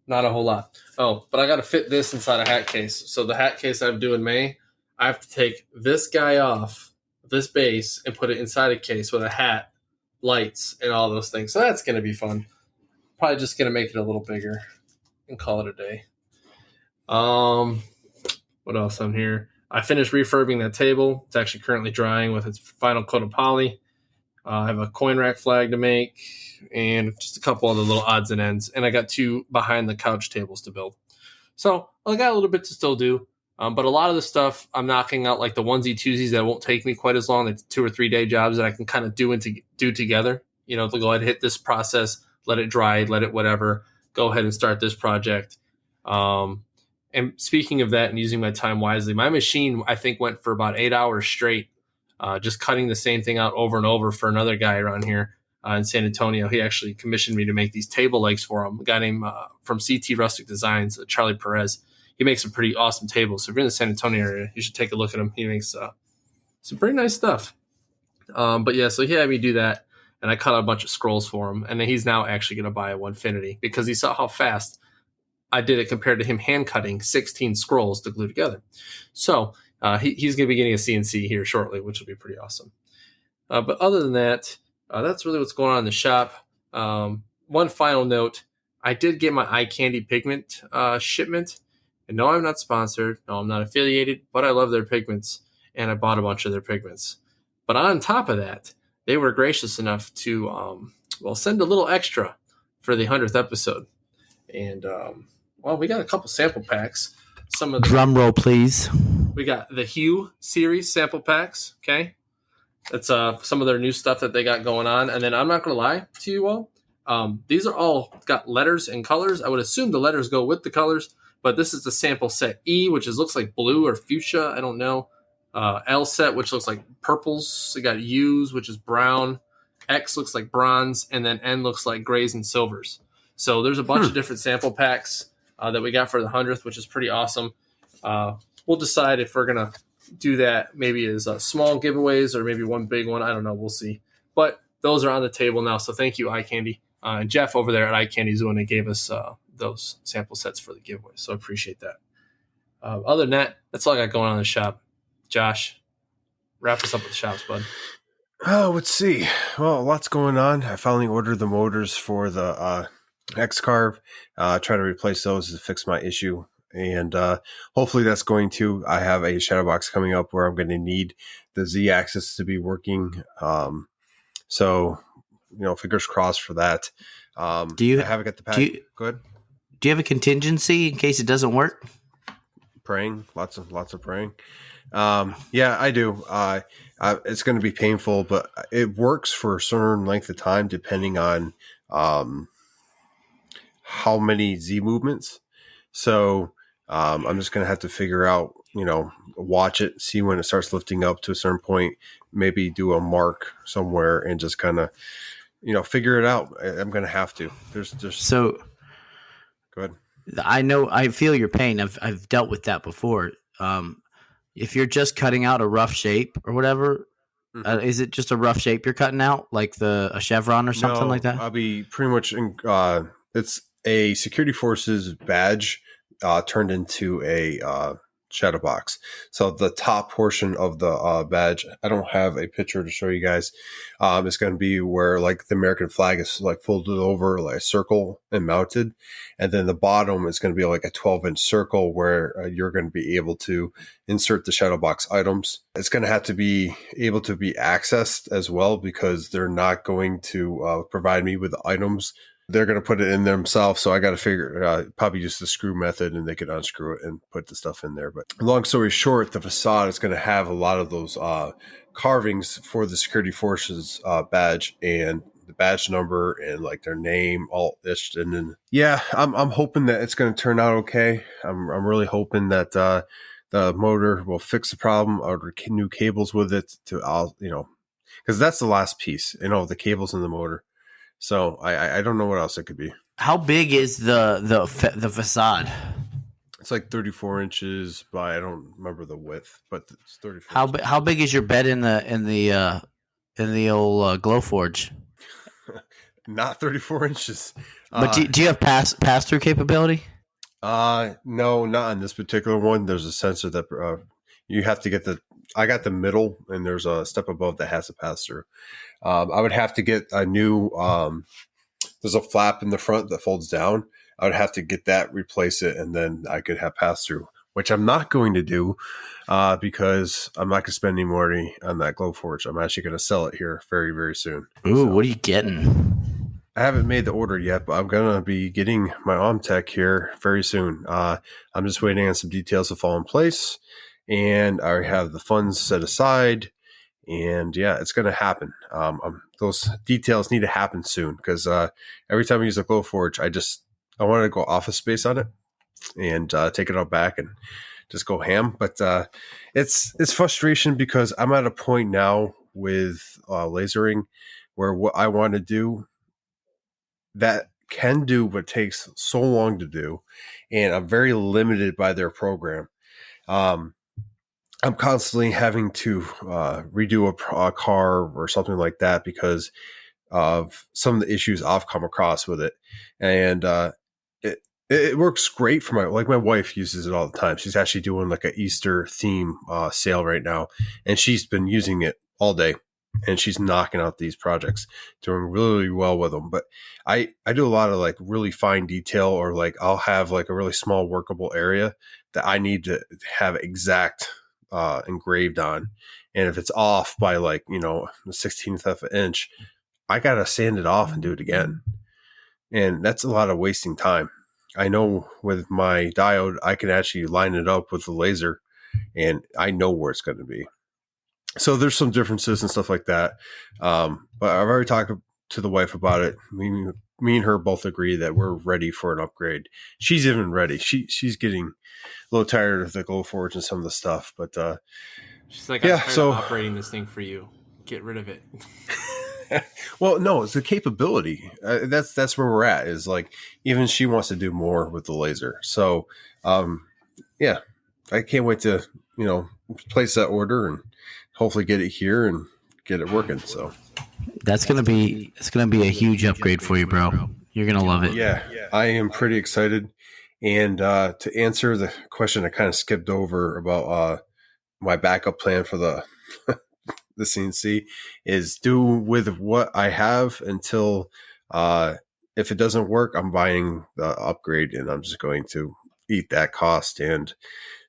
Not a whole lot. Oh, but I got to fit this inside a hat case. So the hat case I'm doing in May, I have to take this guy off, this base, and put it inside a case with a hat, lights, and all those things. So that's going to be fun. Probably just going to make it a little bigger and call it a day. What else on here? I finished refurbing that table. It's actually currently drying with its final coat of poly. I have a coin rack flag to make and just a couple other little odds and ends. And I got 2 behind the couch tables to build. So I got a little bit to still do. But a lot of the stuff I'm knocking out, like the onesie twosies that won't take me quite as long. It's 2 or 3 day jobs that I can kind of do together. To go ahead and hit this process, let it dry, let it whatever, go ahead and start this project. And speaking of that and using my time wisely, my machine, I think, went for about 8 hours straight, just cutting the same thing out over and over for another guy around here in San Antonio. He actually commissioned me to make these table legs for him. A guy named from CT Rustic Designs, Charlie Perez. He makes some pretty awesome tables. So if you're in the San Antonio area, you should take a look at him. He makes some pretty nice stuff. But yeah, so he had me do that, and I cut out a bunch of scrolls for him. And then he's now actually going to buy a Onefinity because he saw how fast I did it compared to him hand cutting 16 scrolls to glue together. So he's going to be getting a CNC here shortly, which will be pretty awesome. But other than that, that's really what's going on in the shop. One final note, I did get my eye candy pigment shipment. And no, I'm not sponsored. No, I'm not affiliated, but I love their pigments. And I bought a bunch of their pigments. But on top of that, they were gracious enough to send a little extra for the 100th episode. And we got a couple sample packs. Some of the drum roll, please. We got the Hue series sample packs. Okay, that's some of their new stuff that they got going on. And then I'm not gonna lie to you all. These are all got letters and colors. I would assume the letters go with the colors, but this is the sample set E, which looks like blue or fuchsia. I don't know. L set, which looks like purples. We got U's, which is brown. X looks like bronze, and then N looks like grays and silvers. So there's a bunch of different sample packs that we got for the 100th, which is pretty awesome. We'll decide if we're going to do that maybe as small giveaways or maybe one big one. I don't know. We'll see. But those are on the table now. So thank you, Eye Candy. And Jeff over there at Eye Candy is the one that gave us those sample sets for the giveaway. So I appreciate that. Other than that, that's all I got going on in the shop. Josh, wrap us up with the shops, bud. Oh, let's see. Well, lots going on. I finally ordered the motors for the X-Carve. Try to replace those to fix my issue. And hopefully that's going to. I have a shadow box coming up where I'm going to need the Z-axis to be working. So, fingers crossed for that. I haven't got the pack. Go ahead. Do you have a contingency in case it doesn't work? Praying. Lots of praying. Yeah, I do. It's going to be painful, but it works for a certain length of time depending on how many Z movements. So I'm just going to have to figure out, watch it, see when it starts lifting up to a certain point, maybe do a mark somewhere and just kind of, figure it out. I'm going to have to. There's so go ahead. I feel your pain. I've dealt with that before. If you're just cutting out a rough shape or whatever, is it just a rough shape you're cutting out, like a chevron or something like that? I'll be pretty much it's a security forces badge turned into a shadow box. So the top portion of the badge, I don't have a picture to show you guys. It's going to be where like the American flag is like folded over like a circle and mounted. And then the bottom is going to be like a 12-inch circle where you're going to be able to insert the shadow box items. It's going to have to be able to be accessed as well because they're not going to provide me with the items. They're going to put it in themselves, so I got to figure probably use the screw method, and they could unscrew it and put the stuff in there. But long story short, the facade is going to have a lot of those carvings for the security forces badge and the badge number and like their name all etched. And then I'm hoping that it's going to turn out okay. I'm really hoping that the motor will fix the problem. I'll order new cables with it to because that's the last piece, the cables in the motor. So I don't know what else it could be. How big is the facade? It's like 34 inches by, I don't remember the width, but it's 34. How big is your bed in the old glowforge? Not 34 inches. But do you have pass through capability? No, not on this particular one. There's a sensor that you have to get I got the middle, and there's a step above that has a pass through. I would have to get a new. There's a flap in the front that folds down. I would have to get that, replace it, and then I could have pass through, which I'm not going to do because I'm not going to spend any more money on that glowforge. I'm actually going to sell it here very, very soon. Ooh, what are you getting? I haven't made the order yet, but I'm going to be getting my Omtech here very soon. I'm just waiting on some details to fall in place, and I have the funds set aside. And yeah, it's going to happen. Those details need to happen soon because every time I use a glowforge, I want to go office space on it and take it out back and just go ham. But it's frustration because I'm at a point now with lasering where what I want to do that can do but takes so long to do, and I'm very limited by their program. I'm constantly having to redo a car or something like that because of some of the issues I've come across with it. And it works great for my wife uses it all the time. She's actually doing like an Easter theme sale right now, and she's been using it all day. And she's knocking out these projects, doing really well with them. But I do a lot of like really fine detail, or like I'll have like a really small workable area that I need to have exact engraved on, and if it's off by like the 16th of an inch, I gotta sand it off and do it again, and that's a lot of wasting time. I know with my diode I can actually line it up with the laser, and I know where it's going to be. So there's some differences and stuff like that, but I've already talked to the wife about it. Me and her both agree that we're ready for an upgrade. She's even ready. She's getting a little tired of the glowforge and some of the stuff, but she's like, I'm tired of operating this thing for you. Get rid of it. Well, no, it's the capability. That's where we're at. Is like even she wants to do more with the laser. So, yeah, I can't wait to place that order and hopefully get it here and get it working. So it's gonna be a huge upgrade for you, bro. You're gonna love it. Yeah, I am pretty excited. And to answer the question I kind of skipped over about my backup plan for the the CNC is do with what I have until if it doesn't work, I'm buying the upgrade, and I'm just going to eat that cost and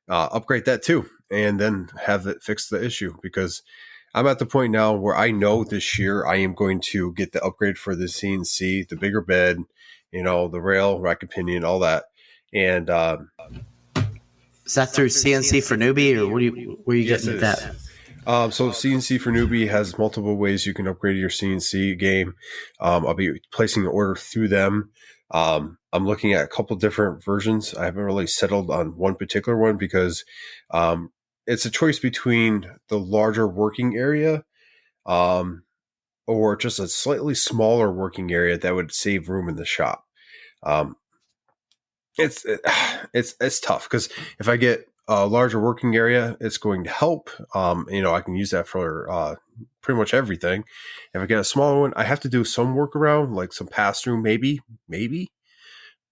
upgrade that too, and then have it fix the issue, because I'm at the point now where I know this year I am going to get the upgrade for the CNC, the bigger bed, the rail, rack and pinion, all that. And is that through CNC for Newbie, or where are you getting at that? So CNC for Newbie has multiple ways you can upgrade your CNC game. I'll be placing an order through them. I'm looking at a couple different versions. I haven't really settled on one particular one because it's a choice between the larger working area or just a slightly smaller working area that would save room in the shop. It's tough because if I get a larger working area, it's going to help. I can use that for pretty much everything. If I get a smaller one, I have to do some workaround, like some pass through, maybe,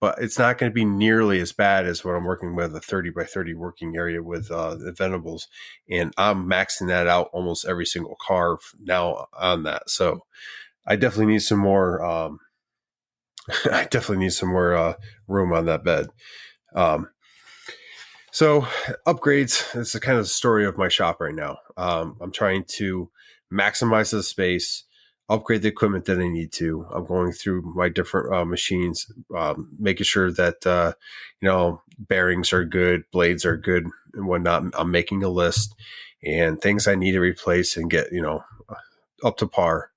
but it's not going to be nearly as bad as when I'm working with a 30 by 30 working area with the Venables, and I'm maxing that out almost every single car now on that. So I definitely need some more. Room on that bed. So upgrades, it's the kind of story of my shop right now. I'm trying to maximize the space, upgrade the equipment that I need to. I'm going through my different machines, making sure that, bearings are good, blades are good and whatnot. I'm making a list and things I need to replace and get, up to par.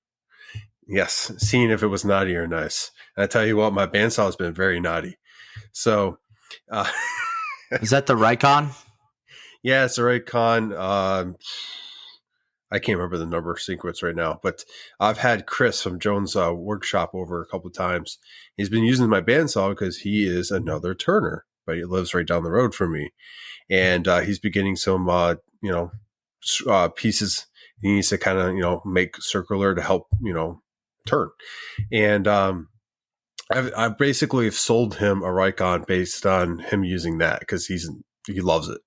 Yes, seeing if it was naughty or nice. And I tell you what, my bandsaw has been very naughty. So, is that the Raycon? Yeah, it's the Raycon. I can't remember the number sequence right now, but I've had Chris from Jones workshop over a couple of times. He's been using my bandsaw because he is another turner, but he lives right down the road from me. And he's beginning some, pieces. He needs to kind of, make circular to help, turn. And I've basically sold him a Rikon based on him using that because he loves it.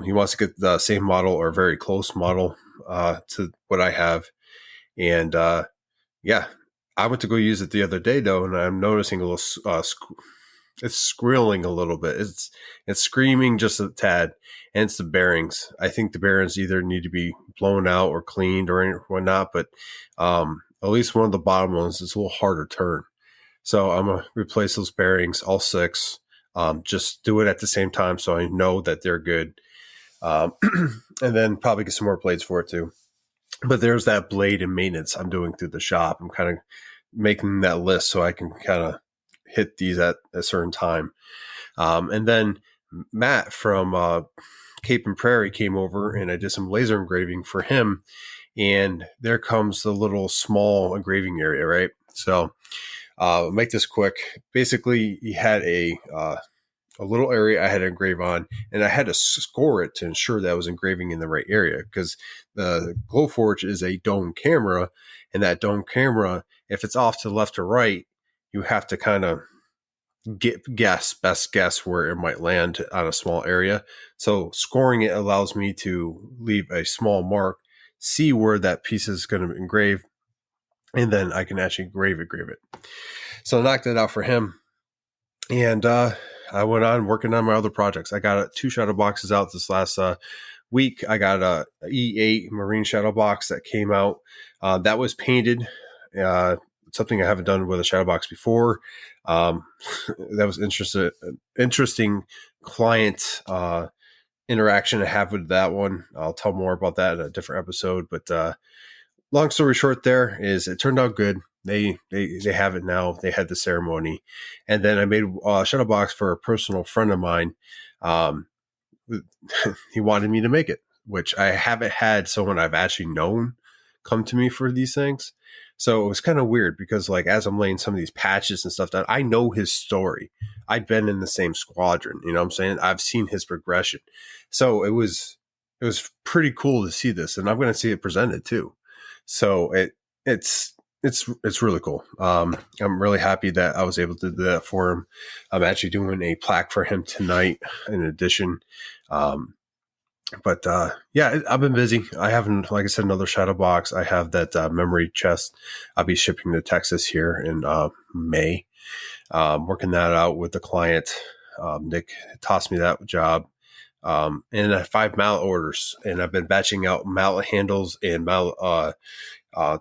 He wants to get the same model or very close model to what I have. And I went to go use it the other day though, and I'm noticing a little it's squealing a little bit. It's screaming just a tad, and it's the bearings. I think the bearings either need to be blown out or cleaned or whatnot, but at least one of the bottom ones is a little harder to turn. So I'm going to replace those bearings, all 6. Just do it at the same time so I know that they're good. And then probably get some more blades for it too. But there's that blade and maintenance I'm doing through the shop. I'm kind of making that list so I can kind of hit these at a certain time. And then Matt from Cape and Prairie came over and I did some laser engraving for him. And there comes the little small engraving area, right? So make this quick. Basically, he had a little area I had to engrave on, and I had to score it to ensure that I was engraving in the right area because the glowforge is a dome camera, and that dome camera, if it's off to the left or right, you have to kind of best guess where it might land on a small area. So scoring it allows me to leave a small mark, see where that piece is going to engrave, and then I can actually engrave it. So I knocked that out for him. And I went on working on my other projects. I got 2 shadow boxes out this last week. I got a E8 marine shadow box that came out. That was painted. Something I haven't done with a shadow box before. That was interesting client interaction I have with that one. I'll tell more about that in a different episode. But long story short, there is it turned out good. They have it now. They had the ceremony, and then I made a shadow box for a personal friend of mine. He wanted me to make it, which I haven't had someone I've actually known come to me for these things. So it was kind of weird because, like, as I'm laying some of these patches and stuff down, I know his story. I've been in the same squadron. You know what I'm saying? I've seen his progression. So it was pretty cool to see this, and I'm going to see it presented too. So it's really cool. I'm really happy that I was able to do that for him. I'm actually doing a plaque for him tonight in addition. But I've been busy. I haven't, like I said, another shadow box. I have that memory chest I'll be shipping to Texas here in May. Working that out with the client. Nick tossed me that job. And I have 5 mallet orders, and I've been batching out mallet handles and mallet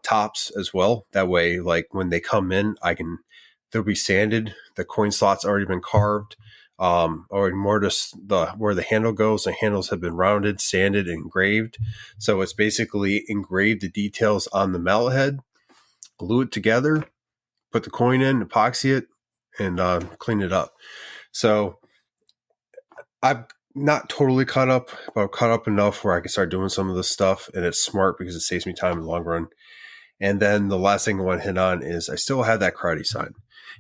tops as well. That way, like when they come in, they'll be sanded. The coin slot's already been carved. Or more just where the handle goes. The handles have been rounded, sanded, and engraved. So it's basically engraved the details on the mallet head, glue it together, put the coin in, epoxy it, and clean it up. So I'm not totally caught up, but I'm caught up enough where I can start doing some of this stuff, and it's smart because it saves me time in the long run. And then the last thing I want to hit on is I still have that karate sign.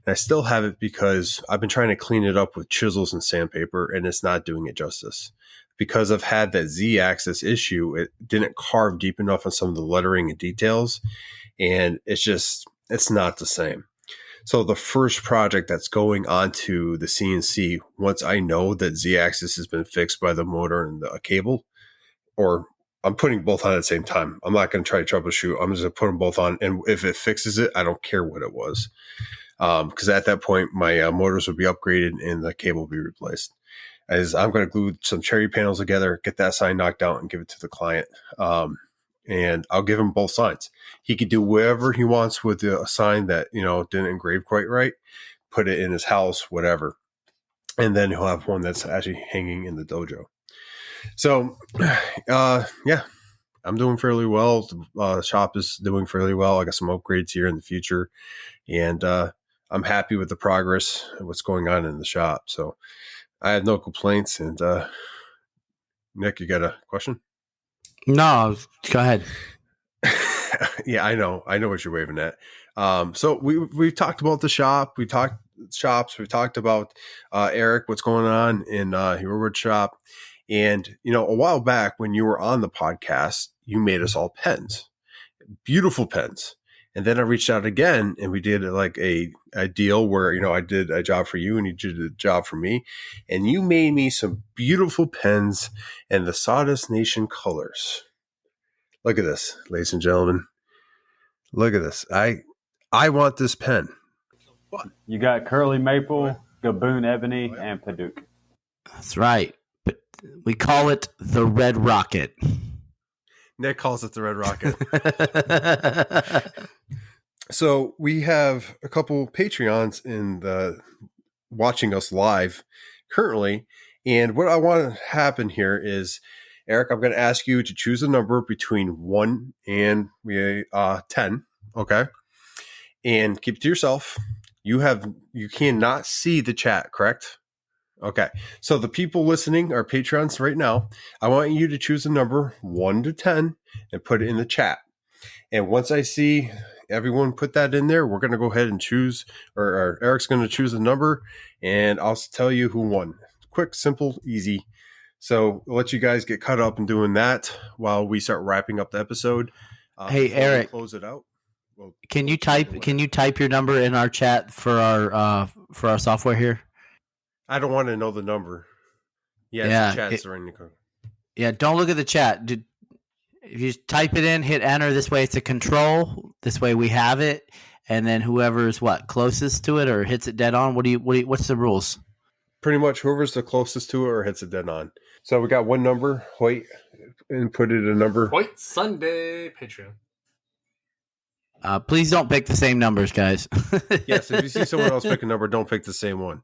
And I still have it because I've been trying to clean it up with chisels and sandpaper, and it's not doing it justice. Because I've had that Z-axis issue, it didn't carve deep enough on some of the lettering and details, and it's not the same. So the first project that's going onto the CNC, once I know that Z-axis has been fixed by the motor and the cable, or I'm putting both on at the same time. I'm not going to try to troubleshoot. I'm just going to put them both on, and if it fixes it, I don't care what it was. Because at that point, my motors would be upgraded and the cable would be replaced. As I'm going to glue some cherry panels together, get that sign knocked out, and give it to the client. And I'll give him both signs. He could do whatever he wants with a sign that didn't engrave quite right. Put it in his house, whatever, and then he'll have one that's actually hanging in the dojo. So, I'm doing fairly well. The shop is doing fairly well. I got some upgrades here in the future, and I'm happy with the progress and what's going on in the shop. So I have no complaints. And Nick, you got a question? No, go ahead. Yeah, I know what you're waving at. So we've talked about the shop. We talked shops. We talked about Eric, what's going on in your wood shop. And a while back when you were on the podcast, you made us all pens, beautiful pens. And then I reached out again, and we did like a deal where I did a job for you, and you did a job for me, and you made me some beautiful pens in the Sawdust Nation colors. Look at this, ladies and gentlemen. Look at this. I want this pen. You got curly maple, gaboon ebony, and Paduke. That's right. But we call it the Red Rocket. Nick calls it the Red Rocket. So we have a couple Patreons in the watching us live currently. And what I want to happen here is, Eric, I'm going to ask you to choose a number between 1 and 10. Okay. And keep it to yourself. You cannot see the chat, correct? Okay. So the people listening are Patreons right now. I want you to choose a number 1 to 10 and put it in the chat. And once I see everyone put that in there, we're going to go ahead and choose, or Eric's going to choose a number, and I'll tell you who won. Quick, simple, easy. So I'll let you guys get caught up in doing that while we start wrapping up the episode. Hey, Eric, close it out. Can you type your number in our chat for our software here? I don't want to know the number. Yeah, the chat's right. Yeah, don't look at the chat. If you type it in, hit enter. This way, it's a control. This way, we have it, and then whoever's closest to it or hits it dead on. What's the rules? Pretty much, whoever's the closest to it or hits it dead on. So we got one number. Hoyt, and put it a number. Hoyt Sunday Patreon. Please don't pick the same numbers, guys. Yes, if you see someone else pick a number, don't pick the same one.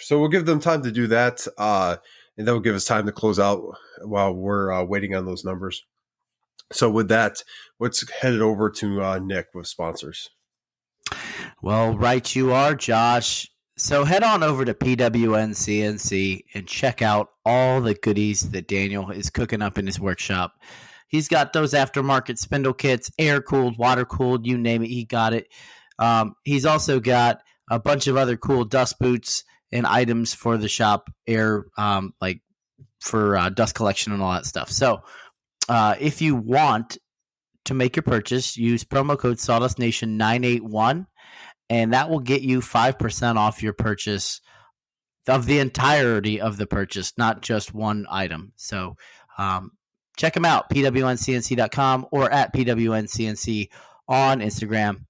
So we'll give them time to do that, and that will give us time to close out while we're waiting on those numbers. So with that, let's head it over to Nick with sponsors. Well, right you are, Josh. So head on over to PWN CNC and check out all the goodies that Daniel is cooking up in his workshop. He's got those aftermarket spindle kits, air-cooled, water-cooled, you name it, he got it. He's also got a bunch of other cool dust boots and items for the shop, for dust collection and all that stuff. So if you want to make your purchase, use promo code Sawdust Nation 981, and that will get you 5% off your purchase of the entirety of the purchase, not just one item. So check them out, pwncnc.com or at pwncnc on Instagram.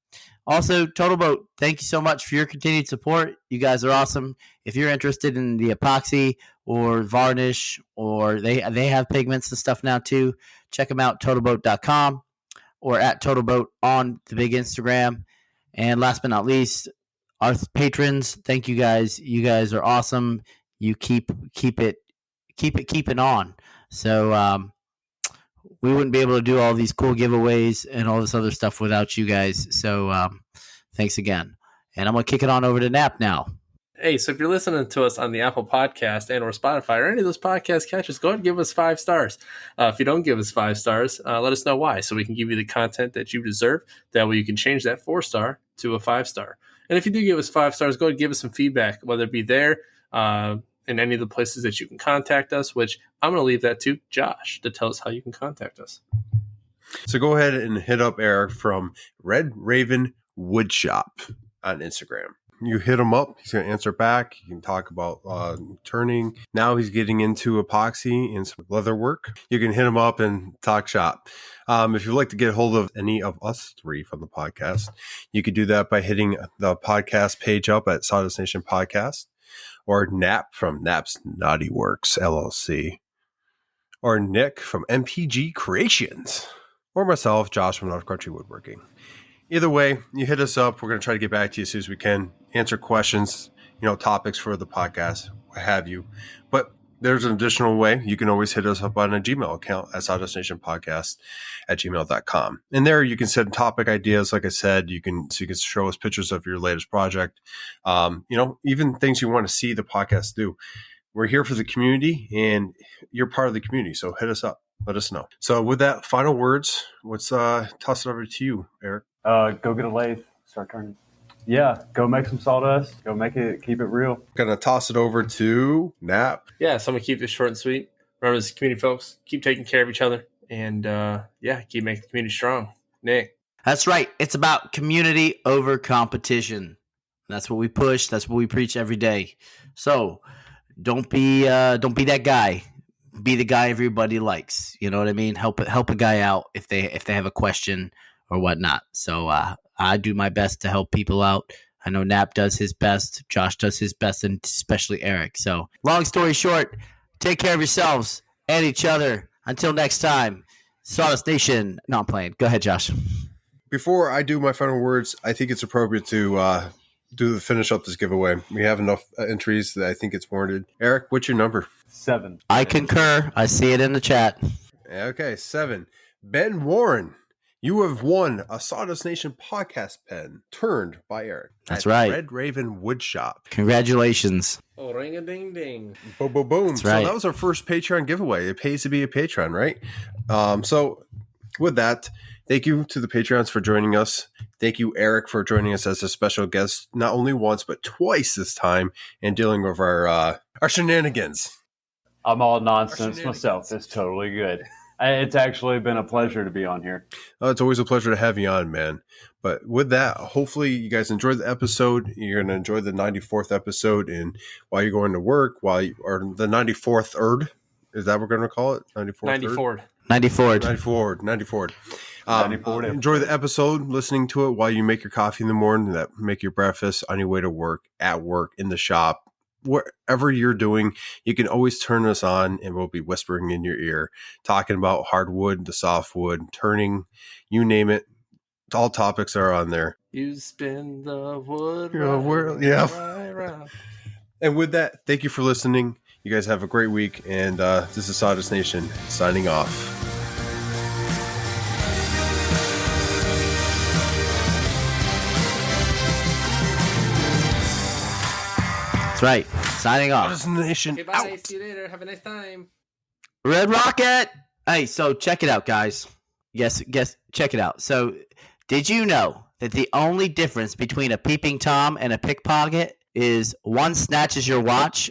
Also, Total Boat, thank you so much for your continued support. You guys are awesome. If you're interested in the epoxy or varnish, or they have pigments and stuff now too, check them out, totalboat.com or at Total Boat on the big Instagram. And last but not least, our patrons, thank you guys. You guys are awesome. You keep it keeping on. So we wouldn't be able to do all these cool giveaways and all this other stuff without you guys. So thanks again. And I'm going to kick it on over to Nap now. Hey, so if you're listening to us on the Apple Podcast and or Spotify or any of those podcast catches, go ahead and give us 5 stars. If you don't give us 5 stars, let us know why, so we can give you the content that you deserve. That way you can change that 4-star to a 5-star. And if you do give us 5 stars, go ahead and give us some feedback, whether it be there in any of the places that you can contact us, which I'm going to leave that to Josh to tell us how you can contact us. So go ahead and hit up Eric from Red Raven Woodshop on Instagram. You hit him up, he's going to answer back. You can talk about turning. Now he's getting into epoxy and some leather work. You can hit him up and talk shop. If you'd like to get a hold of any of us 3 from the podcast, you could do that by hitting the podcast page up at Sawdust Nation Podcast, or Nap from Nap's Naughty Works, LLC, or Nick from MPG Creations, or myself, Josh from North Country Woodworking. Either way, you hit us up. We're going to try to get back to you as soon as we can, answer questions, topics for the podcast, what have you. But there's an additional way. You can always hit us up on a Gmail account at sawdustnationpodcast@gmail.com. And there you can send topic ideas. Like I said, you can show us pictures of your latest project. Even things you want to see the podcast do. We're here for the community, and you're part of the community, so hit us up. Let us know. So with that, final words, let's toss it over to you, Eric. Go get a lathe. Start turning. Yeah, go make some sawdust. Go make it. Keep it real. Gonna toss it over to Nap. Yeah, so I'm going to keep this short and sweet. Remember, this community, folks, keep taking care of each other. And, keep making the community strong. Nick. That's right. It's about community over competition. That's what we push. That's what we preach every day. So don't be that guy. Be the guy everybody likes. You know what I mean? Help a guy out if they have a question or whatnot. So I do my best to help people out. I know Nap does his best. Josh does his best, and especially Eric. So long story short, take care of yourselves and each other. Until next time, Sawdust Nation. No, I'm playing. Go ahead, Josh. Before I do my final words, I think it's appropriate to finish up this giveaway. We have enough entries that I think it's warranted. Eric, what's your number? 7. I concur. I see it in the chat. Okay, 7. Ben Warren, you have won a Sawdust Nation podcast pen turned by Eric. That's at right. Red Raven Woodshop. Congratulations. Oh, ring-a-ding-ding. Boom, boom, boom. That's So right. that was our first Patreon giveaway. It pays to be a patron, right? So with that, thank you to the Patreons for joining us. Thank you, Eric, for joining us as a special guest, not only once, but twice this time, and dealing with our shenanigans. I'm all nonsense myself. It's totally good. It's actually been a pleasure to be on here. It's always a pleasure to have you on, man. But with that, hopefully you guys enjoyed the episode. You're going to enjoy the 94th episode, and while you're going to work, or the 94th erd, is that what we're going to call it? 94. 94. Enjoy the episode, listening to it while you make your coffee in the morning, make your breakfast, on your way to work, at work, in the shop. Whatever you're doing, you can always turn us on, and we'll be whispering in your ear, talking about hardwood, the softwood, turning, you name it. All topics are on there. You spin the wood. Yeah. And with that, thank you for listening. You guys have a great week, and this is Sawdust Nation signing off. That's right. Signing off. Sawdust Nation Okay, bye. out. See you later. Have a nice time. Red Rocket. Hey, so check it out, guys. Yes, check it out. So, did you know that the only difference between a peeping Tom and a pickpocket is one snatches your watch